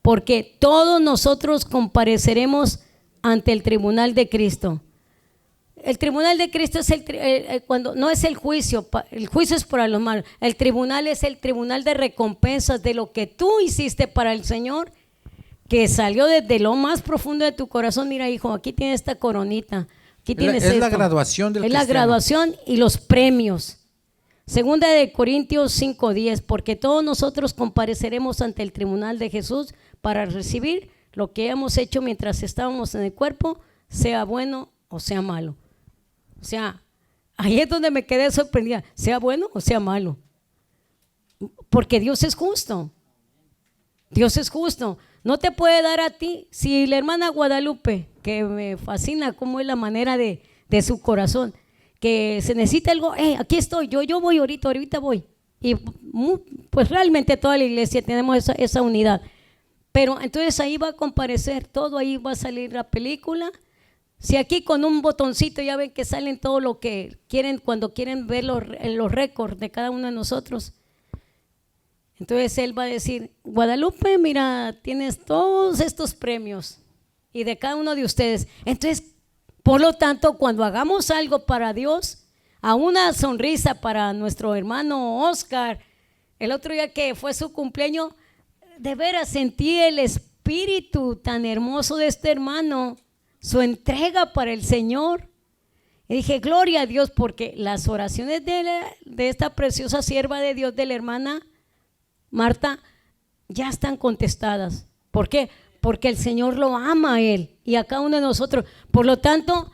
Porque todos nosotros compareceremos ante el tribunal de Cristo. El tribunal de Cristo es cuando no es el juicio es para los malos. El tribunal es el tribunal de recompensas de lo que tú hiciste para el Señor, que salió desde lo más profundo de tu corazón. Mira, hijo, aquí tienes esta coronita. Aquí tienes
es la graduación del cristiano.
Es la graduación y los premios. Segunda de Corintios 5:10, porque todos nosotros compareceremos ante el tribunal de Jesús para recibir lo que hemos hecho mientras estábamos en el cuerpo, sea bueno o sea malo. O sea, ahí es donde me quedé sorprendida, sea bueno o sea malo. Porque Dios es justo. Dios es justo. No te puede dar a ti, si la hermana Guadalupe, que me fascina cómo es la manera de su corazón, que se necesita algo, aquí estoy, yo voy ahorita voy. Y pues realmente toda la iglesia tenemos esa unidad. Pero entonces ahí va a comparecer todo, ahí va a salir la película. Si aquí con un botoncito ya ven que salen todo lo que quieren cuando quieren ver los récords de cada uno de nosotros. Entonces él va a decir, Guadalupe, mira, tienes todos estos premios y de cada uno de ustedes. Entonces, por lo tanto, cuando hagamos algo para Dios, a una sonrisa para nuestro hermano Oscar, el otro día que fue su cumpleaños, de veras sentí el espíritu tan hermoso de este hermano, su entrega para el Señor. Y dije, gloria a Dios, porque las oraciones de esta preciosa sierva de Dios, de la hermana Marta, ya están contestadas. ¿Por qué? Porque el Señor lo ama a él y a cada uno de nosotros. Por lo tanto,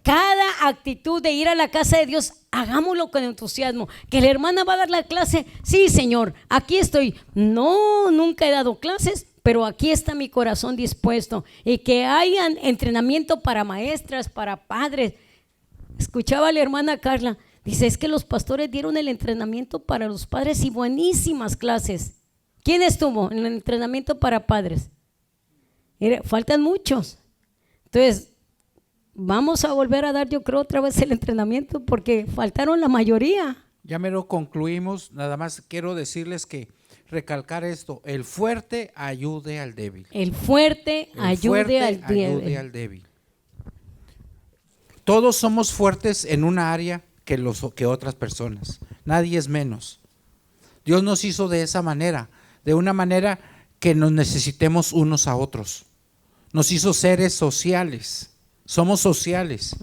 cada actitud de ir a la casa de Dios, hagámoslo con entusiasmo. Que la hermana va a dar la clase, sí, Señor, aquí estoy. No, nunca he dado clases, pero aquí está mi corazón dispuesto. Y que haya entrenamiento para maestras, para padres. Escuchaba a la hermana Carla, dice, es que los pastores dieron el entrenamiento para los padres y buenísimas clases. ¿Quién estuvo en el entrenamiento para padres? Mire, faltan muchos. Entonces, vamos a volver a dar, yo creo, otra vez el entrenamiento porque faltaron la mayoría.
Ya me lo concluimos, nada más quiero decirles que recalcar esto, el fuerte ayude al débil.
El fuerte ayude al
débil. Todos somos fuertes en una área que otras personas, nadie es menos. Dios nos hizo de esa manera, de una manera que nos necesitemos unos a otros. Nos hizo seres sociales, somos sociales.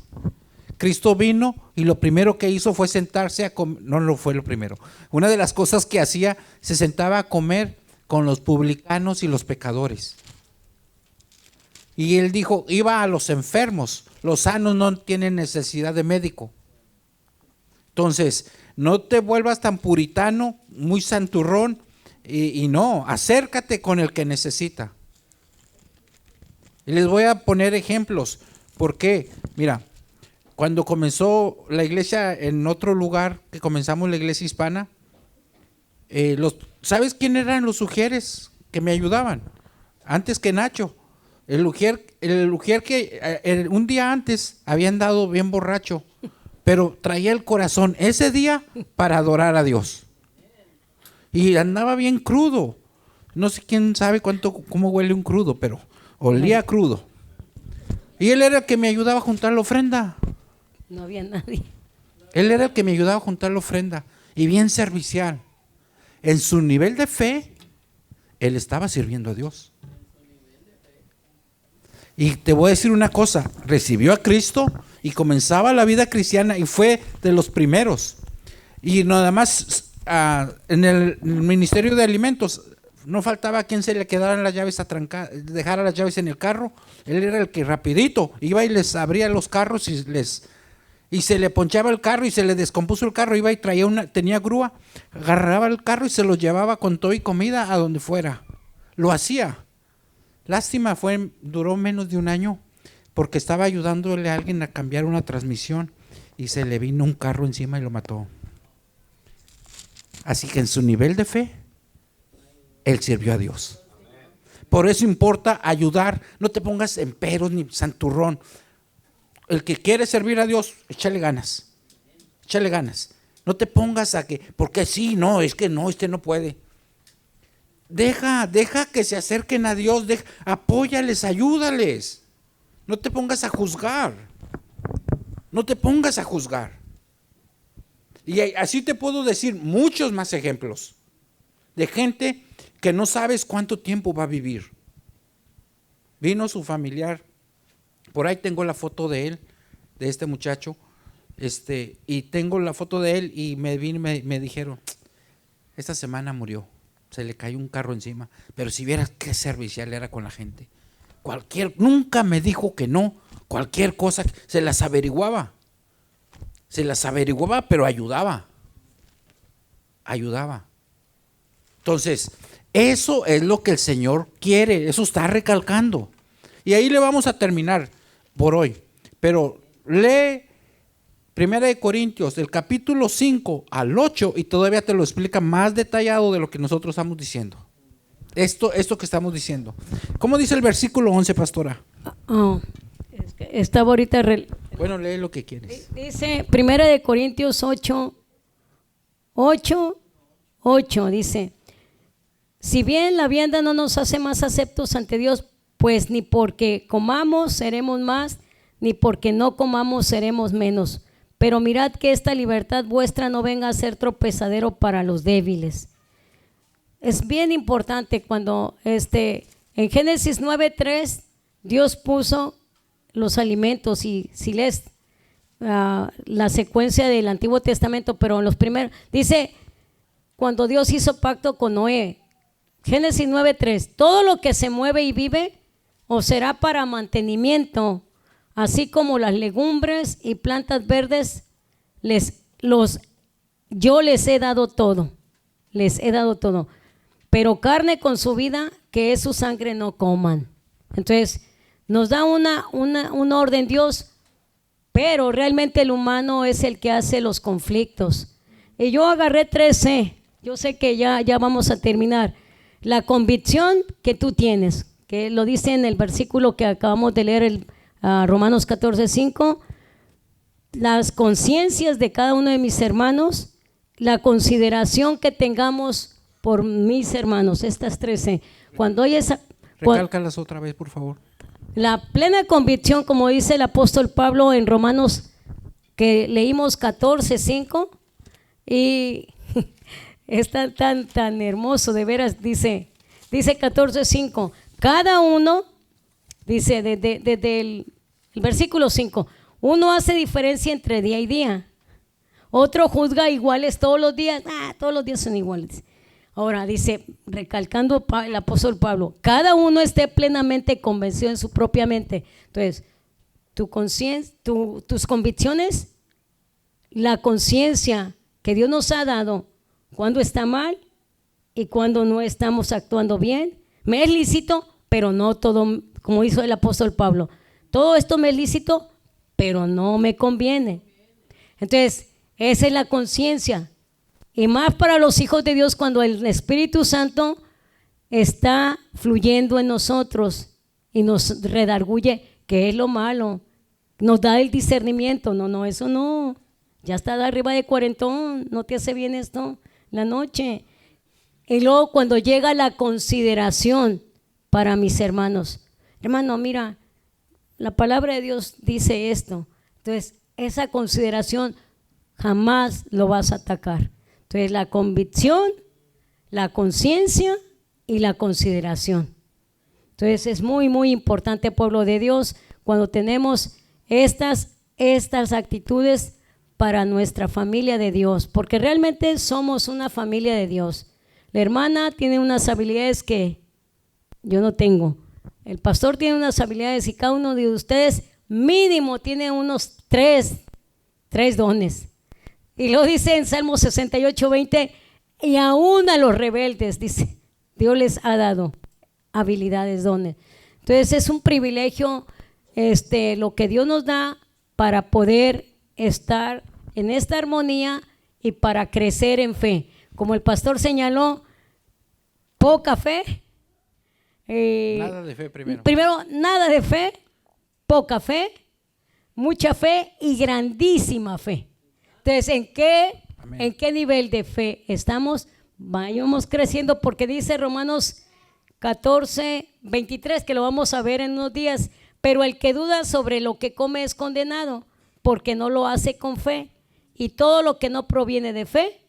Cristo vino y lo primero que hizo fue sentarse a comer, no fue lo primero. Una de las cosas que hacía, se sentaba a comer con los publicanos y los pecadores. Y él dijo, iba a los enfermos, los sanos no tienen necesidad de médico. Entonces, no te vuelvas tan puritano, muy santurrón, y no, acércate con el que necesita. Y les voy a poner ejemplos. ¿Por qué? Mira, cuando comenzó la iglesia en otro lugar, que comenzamos la iglesia hispana, ¿sabes quién eran los ujieres que me ayudaban? Antes que Nacho. El ujier que un día antes había andado bien borracho, pero traía el corazón ese día para adorar a Dios. Y andaba bien crudo. No sé quién sabe cómo huele un crudo, pero olía crudo. Y él era el que me ayudaba a juntar la ofrenda.
No había nadie.
Él era el que me ayudaba a juntar la ofrenda. Y bien servicial. En su nivel de fe, él estaba sirviendo a Dios. Y te voy a decir una cosa, recibió a Cristo y comenzaba la vida cristiana y fue de los primeros. Y nada más en el ministerio de alimentos no faltaba quien se le quedaran las llaves dejara las llaves en el carro. Él era el que rapidito iba y les abría los carros y se le ponchaba el carro y se le descompuso el carro, iba y tenía grúa, agarraba el carro y se lo llevaba con todo y comida a donde fuera. Lo hacía. Lástima, duró menos de un año porque estaba ayudándole a alguien a cambiar una transmisión y se le vino un carro encima y lo mató. Así que en su nivel de fe, él sirvió a Dios. Por eso importa ayudar, no te pongas en peros ni santurrón. El que quiere servir a Dios, échale ganas. Échale ganas. No te pongas a que, porque sí, no, es que no, este no puede. Deja que se acerquen a Dios, apóyales, ayúdales. No te pongas a juzgar. No te pongas a juzgar. Y así te puedo decir muchos más ejemplos de gente que no sabes cuánto tiempo va a vivir. Vino su familiar, por ahí tengo la foto de él, de este muchacho, y tengo la foto de él y me dijeron, esta semana murió. Se le cayó un carro encima, pero si vieras qué servicial era con la gente. Nunca me dijo que no, cualquier cosa, se las averiguaba, pero ayudaba. Entonces, eso es lo que el Señor quiere, eso está recalcando. Y ahí le vamos a terminar por hoy, pero lee Primera de Corintios, del capítulo 5 al 8, y todavía te lo explica más detallado de lo que nosotros estamos diciendo. Esto que estamos diciendo. ¿Cómo dice el versículo 11, pastora?
Es que estaba ahorita.
Bueno, lee lo que quieres.
Dice Primera de Corintios 8, dice: si bien la vianda no nos hace más aceptos ante Dios, pues ni porque comamos seremos más, ni porque no comamos seremos menos. Pero mirad que esta libertad vuestra no venga a ser tropezadero para los débiles. Es bien importante cuando en Génesis 9:3 Dios puso los alimentos, y si lees la secuencia del Antiguo Testamento, pero en los primeros, dice, cuando Dios hizo pacto con Noé, Génesis 9:3, todo lo que se mueve y vive os será para mantenimiento, así como las legumbres y plantas verdes, yo les he dado todo, pero carne con su vida, que es su sangre, no coman. Entonces nos da una orden Dios, pero realmente el humano es el que hace los conflictos. Y yo agarré 13, yo sé que ya vamos a terminar. La convicción que tú tienes, que lo dice en el versículo que acabamos de leer, Romanos 14:5, las conciencias de cada uno de mis hermanos, la consideración que tengamos por mis hermanos, estas 13. Cuando hay esa...
Recálcalas otra vez, por favor.
La plena convicción, como dice el apóstol Pablo en Romanos, que leímos 14:5, y es tan hermoso, de veras, dice 14:5, cada uno, dice desde el versículo 5, uno hace diferencia entre día y día, otro juzga iguales todos los días, todos los días son iguales. Ahora dice, recalcando el apóstol Pablo, cada uno esté plenamente convencido en su propia mente. Entonces, tus convicciones, la conciencia que Dios nos ha dado, cuando está mal y cuando no estamos actuando bien. Me es lícito, pero no todo, como hizo el apóstol Pablo. Todo esto me es lícito, pero no me conviene. Entonces, esa es la conciencia. Y más para los hijos de Dios, cuando el Espíritu Santo está fluyendo en nosotros y nos redarguye qué es lo malo, nos da el discernimiento. No, eso no, ya está de arriba de cuarentón, no te hace bien esto la noche. Y luego cuando llega la consideración para mis hermanos, hermano, mira, la palabra de Dios dice esto. Entonces esa consideración jamás lo vas a atacar. Entonces la convicción, la conciencia y la consideración. Entonces es muy, muy importante, pueblo de Dios, cuando tenemos estas actitudes para nuestra familia de Dios, porque realmente somos una familia de Dios. La hermana tiene unas habilidades que yo no tengo. El pastor tiene unas habilidades, y cada uno de ustedes mínimo tiene unos tres dones. Y lo dice en Salmo 68:20, y aún a los rebeldes, dice, Dios les ha dado habilidades, dones. Entonces es un privilegio lo que Dios nos da para poder estar en esta armonía y para crecer en fe. Como el pastor señaló, poca fe.
Nada de fe primero.
Primero, nada de fe, poca fe, mucha fe y grandísima fe. Entonces, ¿en qué nivel de fe estamos? Vayamos creciendo, porque dice Romanos 14:23, que lo vamos a ver en unos días, pero el que duda sobre lo que come es condenado, porque no lo hace con fe, y todo lo que no proviene de fe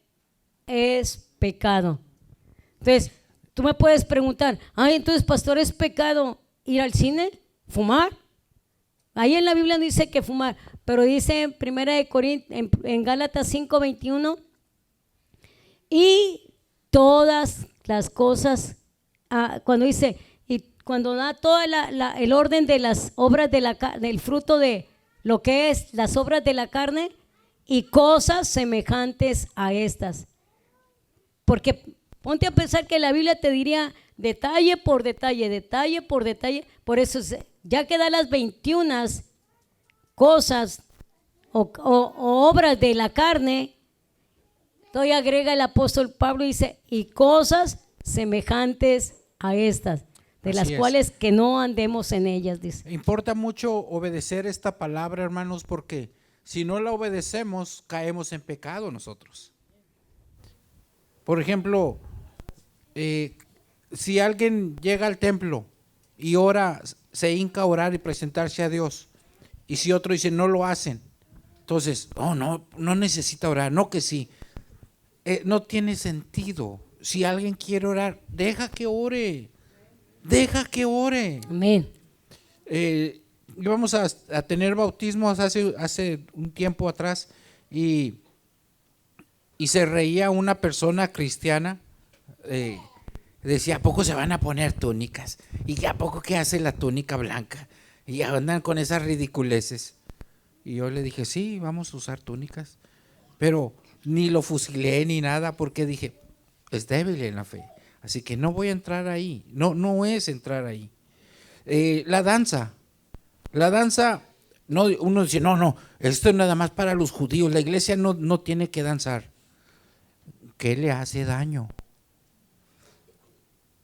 es pecado. Entonces, tú me puedes preguntar, entonces, pastor, ¿es pecado ir al cine? ¿Fumar? Ahí en la Biblia no dice que fumar, pero dice en Primera de Corintios, en Gálatas 5:21, y todas las cosas, cuando dice, y cuando da todo el orden de las obras del fruto de lo que es las obras de la carne y cosas semejantes a estas. Porque ponte a pensar que la Biblia te diría detalle por detalle, detalle por detalle. Por eso ya que da las 21 cosas o obras de la carne, todavía agrega el apóstol Pablo y dice, y cosas semejantes a estas, de
Así
las
es.
cuales que no andemos en ellas, dice.
Importa mucho obedecer esta palabra, hermanos, porque si no la obedecemos, caemos en pecado nosotros. Por ejemplo, si alguien llega al templo y ora, se hinca a orar y presentarse a Dios, y si otro dice no lo hacen, entonces, no necesita orar, no que sí. No tiene sentido. Si alguien quiere orar, deja que ore. Deja que ore.
Amén.
Íbamos a tener bautismos hace un tiempo atrás y se reía una persona cristiana. Decía, ¿a poco se van a poner túnicas? ¿Y a poco qué hace la túnica blanca? Y andan con esas ridiculeces. Y yo le dije, sí, vamos a usar túnicas. Pero ni lo fusilé ni nada porque dije, es débil en la fe. Así que no voy a entrar ahí. No es entrar ahí. La danza, no, uno dice, no, esto es nada más para los judíos. La iglesia no tiene que danzar. ¿Qué le hace daño?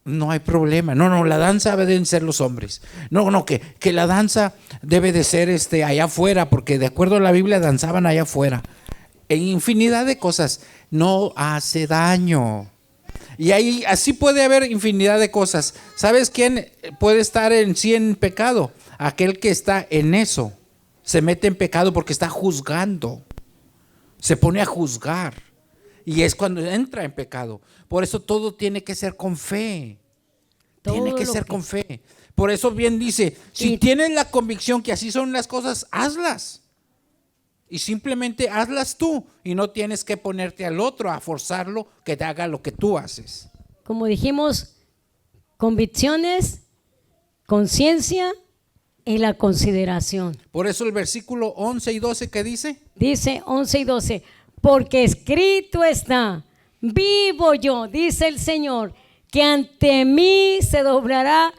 No hay problema. No, la danza deben ser los hombres. No, que la danza debe de ser allá afuera, porque de acuerdo a la Biblia danzaban allá afuera. En infinidad de cosas. No hace daño. Y ahí así puede haber infinidad de cosas. ¿Sabes quién puede estar en sí en pecado? Aquel que está en eso. Se mete en pecado porque está juzgando. Se pone a juzgar. Y es cuando entra en pecado. Por eso todo tiene que ser con fe. Tiene que ser con fe. Por eso bien dice, si tienes la convicción que así son las cosas, hazlas. Y simplemente hazlas tú. Y no tienes que ponerte al otro a forzarlo que te haga lo que tú haces.
Como dijimos, convicciones, conciencia y la consideración.
Por eso el versículo 11 y 12 que dice.
Dice 11 y 12, porque escrito está, vivo yo, dice el Señor, que ante mí se doblará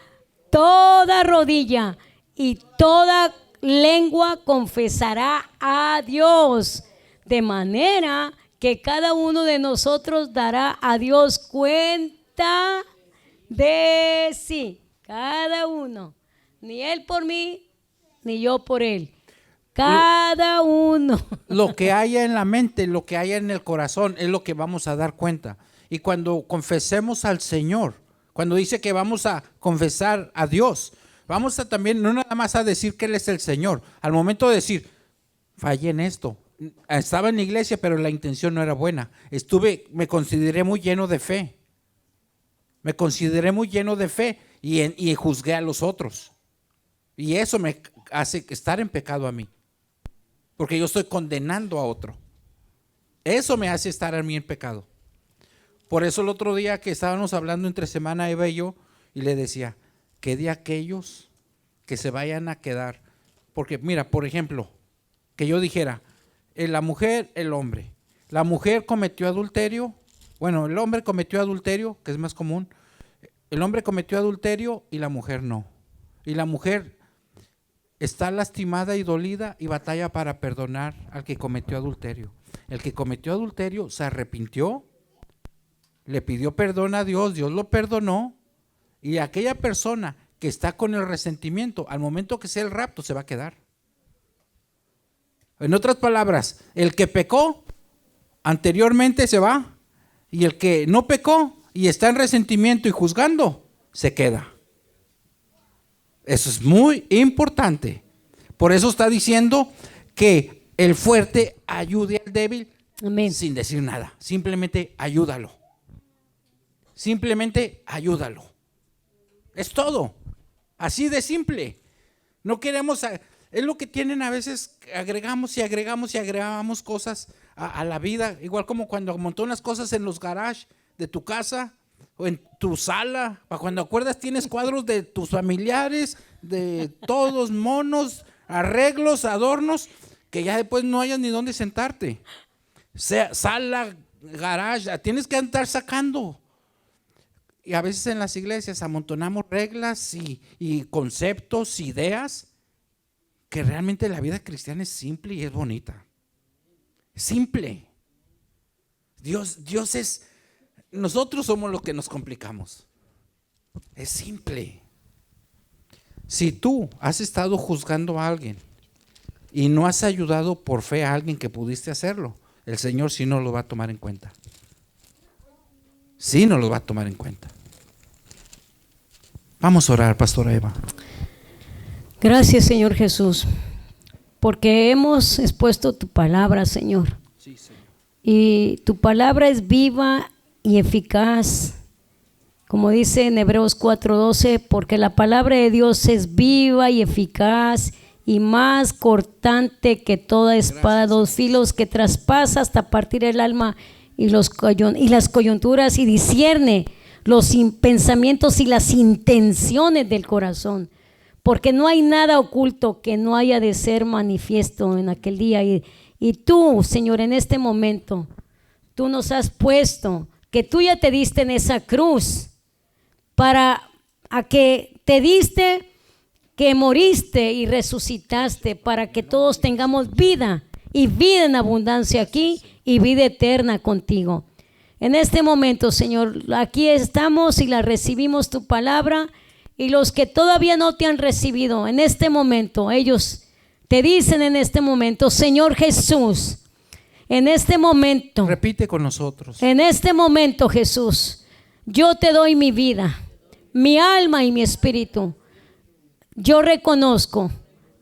toda rodilla y toda lengua confesará a Dios, de manera que cada uno de nosotros dará a Dios cuenta de sí, cada uno, ni él por mí, ni yo por él. Cada uno.
Lo que haya en la mente, lo que haya en el corazón es lo que vamos a dar cuenta. Y cuando confesemos al Señor, cuando dice que vamos a confesar a Dios, vamos a también, no nada más a decir que Él es el Señor. Al momento de decir, fallé en esto. Estaba en la iglesia, pero la intención no era buena. Me consideré muy lleno de fe. Me consideré muy lleno de fe y juzgué a los otros. Y eso me hace estar en pecado a mí. Porque yo estoy condenando a otro. Eso me hace estar a mí en pecado. Por eso el otro día que estábamos hablando entre semana Eva y yo, y le decía, ¿qué de aquellos que se vayan a quedar? Porque mira, por ejemplo, que yo dijera, la mujer, el hombre. La mujer cometió adulterio, bueno, el hombre cometió adulterio, que es más común. El hombre cometió adulterio y la mujer no. Y la mujer está lastimada y dolida y batalla para perdonar al que cometió adulterio. El que cometió adulterio se arrepintió, le pidió perdón a Dios, Dios lo perdonó, y aquella persona que está con el resentimiento, al momento que sea el rapto, se va a quedar. En otras palabras, el que pecó anteriormente se va, y el que no pecó y está en resentimiento y juzgando, se queda. Eso es muy importante. Por eso está diciendo que el fuerte ayude al débil.
Amén.
Sin decir nada. Simplemente ayúdalo. Simplemente ayúdalo. Es todo. Así de simple. No queremos, es lo que tienen a veces, agregamos y agregamos cosas a la vida. Igual como cuando amontonas cosas en los garages de tu casa o en tu sala, para cuando acuerdas tienes cuadros de tus familiares, de todos, monos, arreglos, adornos, que ya después no hayas ni dónde sentarte. Sea sala, garage, tienes que andar sacando. Y a veces en las iglesias amontonamos reglas y conceptos, ideas, que realmente la vida cristiana es simple y es bonita. Es simple. Dios es, nosotros somos los que nos complicamos. Es simple. Si tú has estado juzgando a alguien y no has ayudado por fe a alguien que pudiste hacerlo, el Señor sí no lo va a tomar en cuenta. Sí no lo va a tomar en cuenta. Vamos a orar, Pastora Eva.
Gracias, Señor Jesús, porque hemos expuesto tu palabra, Señor.
Sí, Señor.
Y tu palabra es viva y eficaz, como dice en Hebreos 4:12, porque la palabra de Dios es viva y eficaz y más cortante que toda espada, dos filos, que traspasa hasta partir el alma y las coyunturas, y discierne los pensamientos y las intenciones del corazón, porque no hay nada oculto que no haya de ser manifiesto en aquel día. Y tú, Señor, en este momento, tú nos has puesto, que tú ya te diste en esa cruz, para a que te diste, que moriste y resucitaste, para que todos tengamos vida, y vida en abundancia aquí, y vida eterna contigo. En este momento, Señor, aquí estamos y la recibimos tu palabra, y los que todavía no te han recibido, en este momento, ellos te dicen en este momento: Señor Jesús, en este momento,
repite con nosotros.
En este momento, Jesús, yo te doy mi vida, mi alma y mi espíritu. Yo reconozco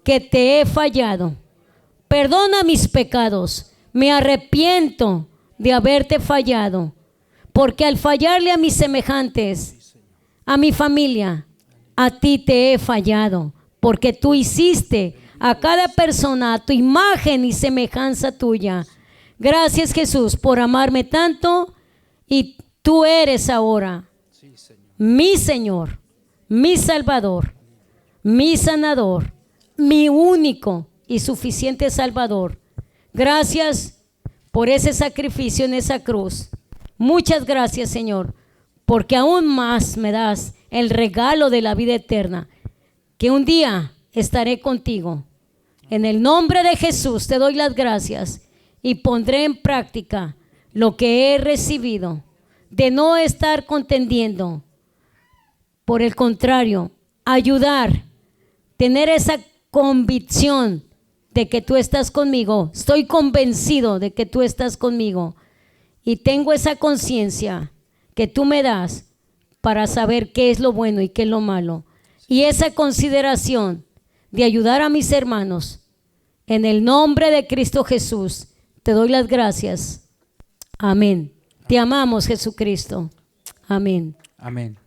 que te he fallado. Perdona mis pecados. Me arrepiento de haberte fallado, porque al fallarle a mis semejantes, a mi familia, a ti te he fallado, porque tú hiciste a cada persona a tu imagen y semejanza tuya. Gracias, Jesús, por amarme tanto, y tú eres ahora mi Señor, mi Salvador, mi sanador, mi único y suficiente Salvador. Gracias por ese sacrificio en esa cruz. Muchas gracias, Señor, porque aún más me das el regalo de la vida eterna, que un día estaré contigo. En el nombre de Jesús te doy las gracias y pondré en práctica lo que he recibido, de no estar contendiendo. Por el contrario, ayudar, tener esa convicción de que tú estás conmigo. Estoy convencido de que tú estás conmigo, y tengo esa conciencia que tú me das para saber qué es lo bueno y qué es lo malo, y esa consideración de ayudar a mis hermanos. En el nombre de Cristo Jesús te doy las gracias. Amén. Te amamos, Jesucristo. Amén.
Amén.